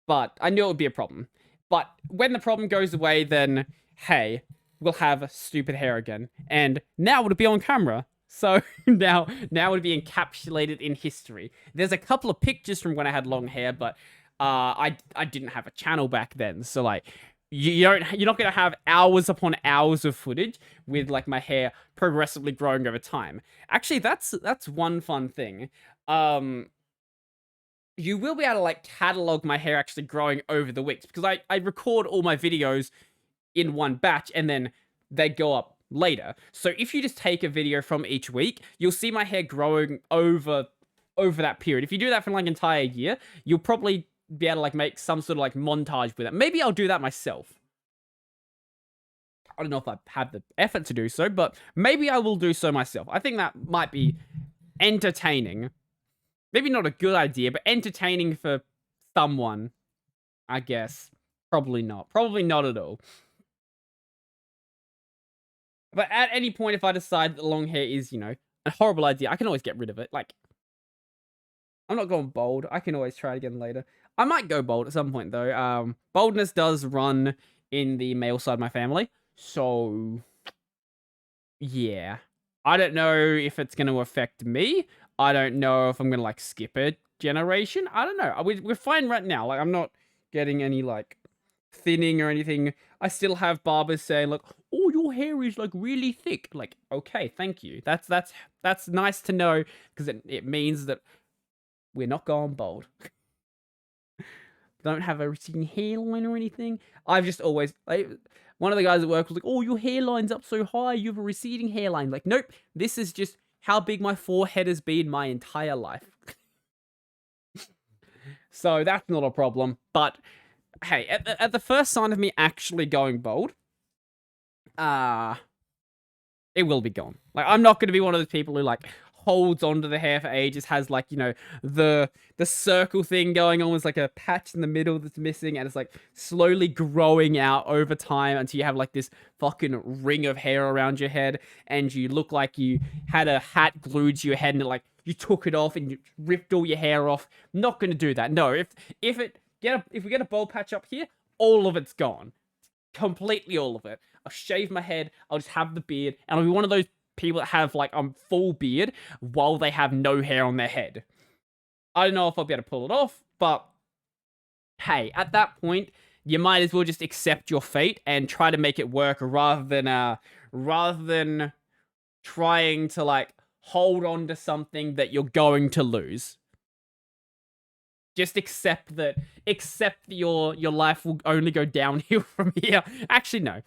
But I knew it would be a problem. But when the problem goes away, then hey, we'll have stupid hair again. And now it'll be on camera. So now it'd be encapsulated in history. There's a couple of pictures from when I had long hair, but I didn't have a channel back then. So like you're not gonna have hours upon hours of footage with like my hair progressively growing over time. Actually, that's one fun thing. You will be able to like catalog my hair actually growing over the weeks because I record all my videos in one batch and then they go up later. So if you just take a video from each week, you'll see my hair growing over that period. If you do that for like an entire year, you'll probably be able to like make some sort of like montage with it. Maybe I'll do that myself. I don't know if I have the effort to do so, but maybe I will do so myself. I think that might be entertaining. Maybe not a good idea, but entertaining for someone, I guess. Probably not. Probably not at all. But at any point, if I decide that long hair is, you know, a horrible idea, I can always get rid of it. Like, I'm not going bald. I can always try it again later. I might go bald at some point, though. Baldness does run in the male side of my family. So, yeah. I don't know if it's going to affect me. I don't know if I'm going to, like, skip a generation. I don't know. We're fine right now. Like, I'm not getting any, like, thinning or anything. I still have barbers saying, like, oh, your hair is like really thick. Like, okay, thank you. That's nice to know because it means that we're not going bald. Don't have a receding hairline or anything. I've just always one of the guys at work was like, oh, your hairline's up so high. You have a receding hairline. Like, nope. This is just how big my forehead has been my entire life. So that's not a problem. But hey, at the first sign of me actually going bald, it will be gone. Like, I'm not going to be one of those people who, like, holds onto the hair for ages, has, like, you know, the circle thing going on with, like, a patch in the middle that's missing, and it's, like, slowly growing out over time until you have, like, this fucking ring of hair around your head, and you look like you had a hat glued to your head, and it, like, you took it off and you ripped all your hair off. I'm not going to do that. No, if we get a bald patch up here, all of it's gone. Completely all of it. I'll shave my head, I'll just have the beard, and I'll be one of those people that have, like, full beard while they have no hair on their head. I don't know if I'll be able to pull it off, but hey, at that point, you might as well just accept your fate and try to make it work rather than trying to, like, hold on to something that you're going to lose. Just accept that your life will only go downhill from here. Actually, no.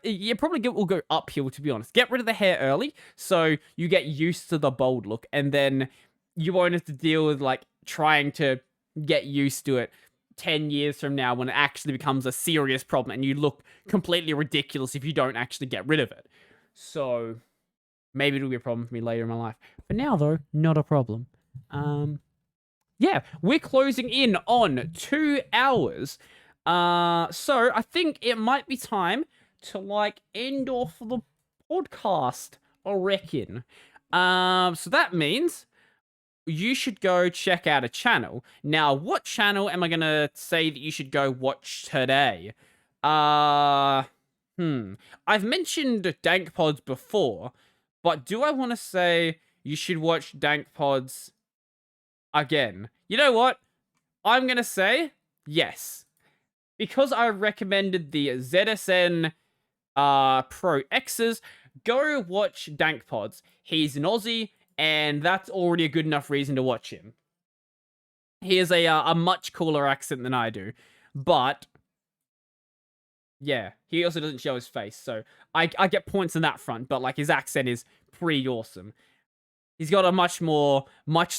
You probably will go uphill, to be honest. Get rid of the hair early so you get used to the bold look, and then you won't have to deal with, like, trying to get used to it 10 years from now when it actually becomes a serious problem and you look completely ridiculous if you don't actually get rid of it. So maybe it'll be a problem for me later in my life. For now, though, not a problem. Yeah, we're closing in on 2 hours. So I think it might be time to, like, end off the podcast, I reckon. So that means you should go check out a channel. Now, what channel am I gonna say that you should go watch today? I've mentioned Dank Pods before, but do I want to say you should watch Dank Pods again? You know what? I'm going to say yes. Because I recommended the ZSN Pro X's, go watch Dank Pods. He's an Aussie, and that's already a good enough reason to watch him. He has a much cooler accent than I do. But yeah, he also doesn't show his face, so I get points on that front, but, like, his accent is pretty awesome. He's got a much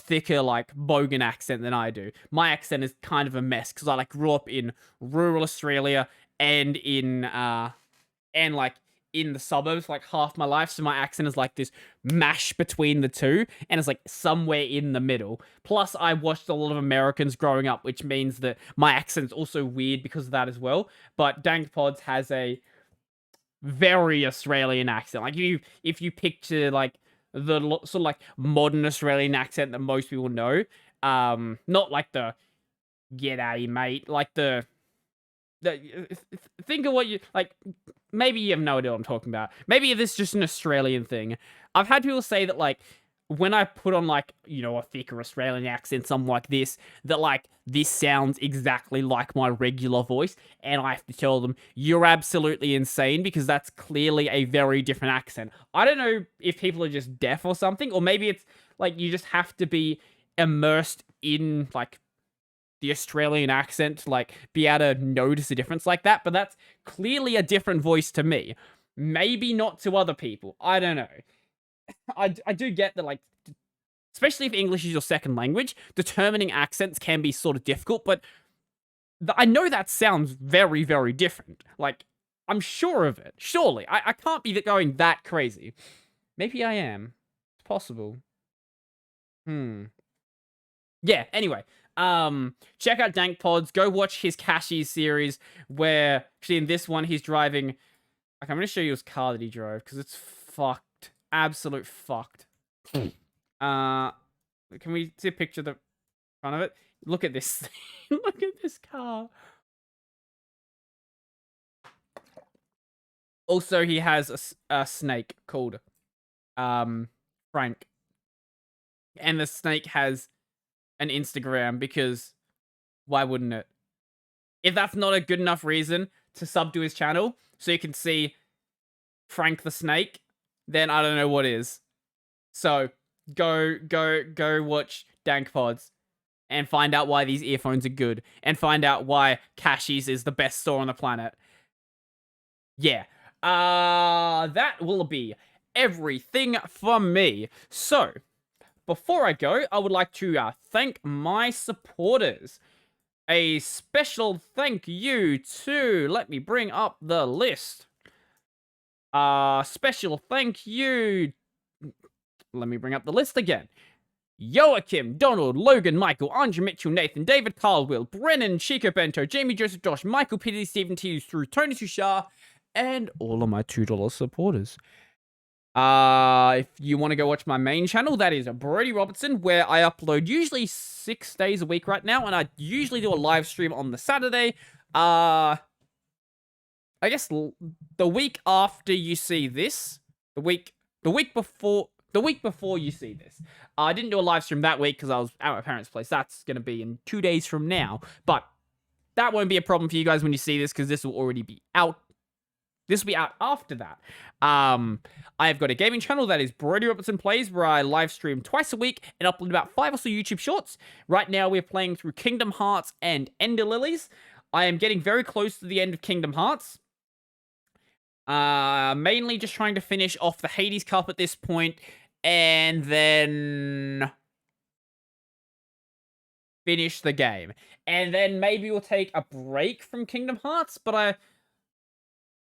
thicker, like, bogan accent than I do. My accent is kind of a mess, because I, like, grew up in rural Australia and in the suburbs, like, half my life, so my accent is, like, this mash between the two, and it's, like, somewhere in the middle. Plus, I watched a lot of Americans growing up, which means that my accent's also weird because of that as well. But Dank Pods has a very Australian accent. Like, if you picture, like, the sort of, like, modern Australian accent that most people know, not like the "g'day mate," like the think of what you like. Maybe you have no idea what I'm talking about. Maybe this is just an Australian thing. I've had people say that, like, when I put on, like, you know, a thicker Australian accent, something like this, that, like, this sounds exactly like my regular voice, and I have to tell them, you're absolutely insane, because that's clearly a very different accent. I don't know if people are just deaf or something, or maybe it's, like, you just have to be immersed in, like, the Australian accent to, like, be able to notice a difference like that, but that's clearly a different voice to me. Maybe not to other people. I don't know. I do get that, like, especially if English is your second language, determining accents can be sort of difficult, but I know that sounds very, very different. Like, I'm sure of it. Surely. I can't be going that crazy. Maybe I am. It's possible. Yeah, anyway. Check out Dank Pods. Go watch his Cashies series, where, actually, in this one, he's driving... Okay, I'm going to show you his car that he drove, because it's fucked. Absolute fucked. Can we see a picture of the front of it? Look at this. Look at this car. Also, he has a snake called Frank. And the snake has an Instagram, because why wouldn't it? If that's not a good enough reason to sub to his channel so you can see Frank the snake, then I don't know what is. So go watch Dank Pods and find out why these earphones are good, and find out why Cashies is the best store on the planet. Yeah. That will be everything from me. So, before I go, I would like to thank my supporters. A special thank you to, let me bring up the list. Special thank you. Let me bring up the list again. Joachim, Donald, Logan, Michael, Andrew Mitchell, Nathan, David, Carl, Will, Brennan, Chico Bento, Jamie, Joseph, Josh, Michael, Peter, Stephen T, through Tony Tushar, and all of my $2 supporters. If you want to go watch my main channel, that is Brodie Robertson, where I upload usually 6 days a week right now, and I usually do a live stream on the Saturday. I guess the week after you see this, the week before you see this. I didn't do a live stream that week because I was at my parents' place. That's going to be in 2 days from now. But that won't be a problem for you guys when you see this because this will already be out. This will be out after that. I've got a gaming channel that is Brodie Robertson Plays, where I live stream twice a week and upload about 5 or so YouTube shorts. Right now, we're playing through Kingdom Hearts and Ender Lilies. I am getting very close to the end of Kingdom Hearts. Mainly just trying to finish off the Hades Cup at this point, and then finish the game. And then maybe we'll take a break from Kingdom Hearts, but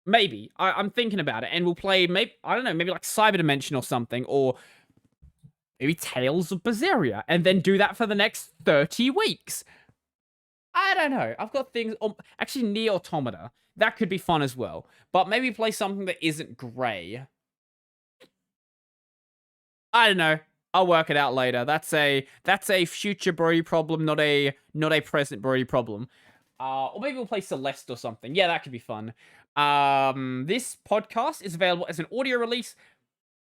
I'm thinking about it, and we'll play, maybe, I don't know, maybe like Cyber Dimension or something, or maybe Tales of Berseria, and then do that for the next 30 weeks. I don't know. I've got things, actually, Nier Automata. That could be fun as well. But maybe play something that isn't grey. I don't know. I'll work it out later. That's a future Brodie problem, not a present Brodie problem. Or maybe we'll play Celeste or something. Yeah, that could be fun. This podcast is available as an audio release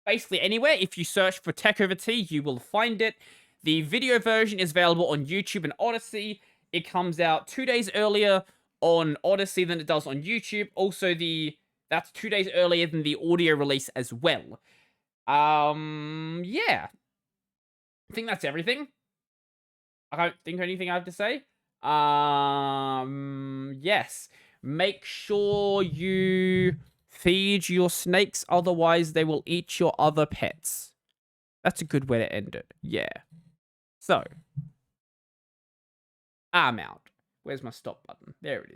basically anywhere. If you search for Tech Over Tea, you will find it. The video version is available on YouTube and Odyssey. It comes out 2 days earlier on Odyssey than it does on YouTube. Also, that's 2 days earlier than the audio release as well. Yeah. I think that's everything. I don't think anything I have to say. Yes. Make sure you feed your snakes, otherwise they will eat your other pets. That's a good way to end it. Yeah. So, I'm out. Where's my stop button? There it is.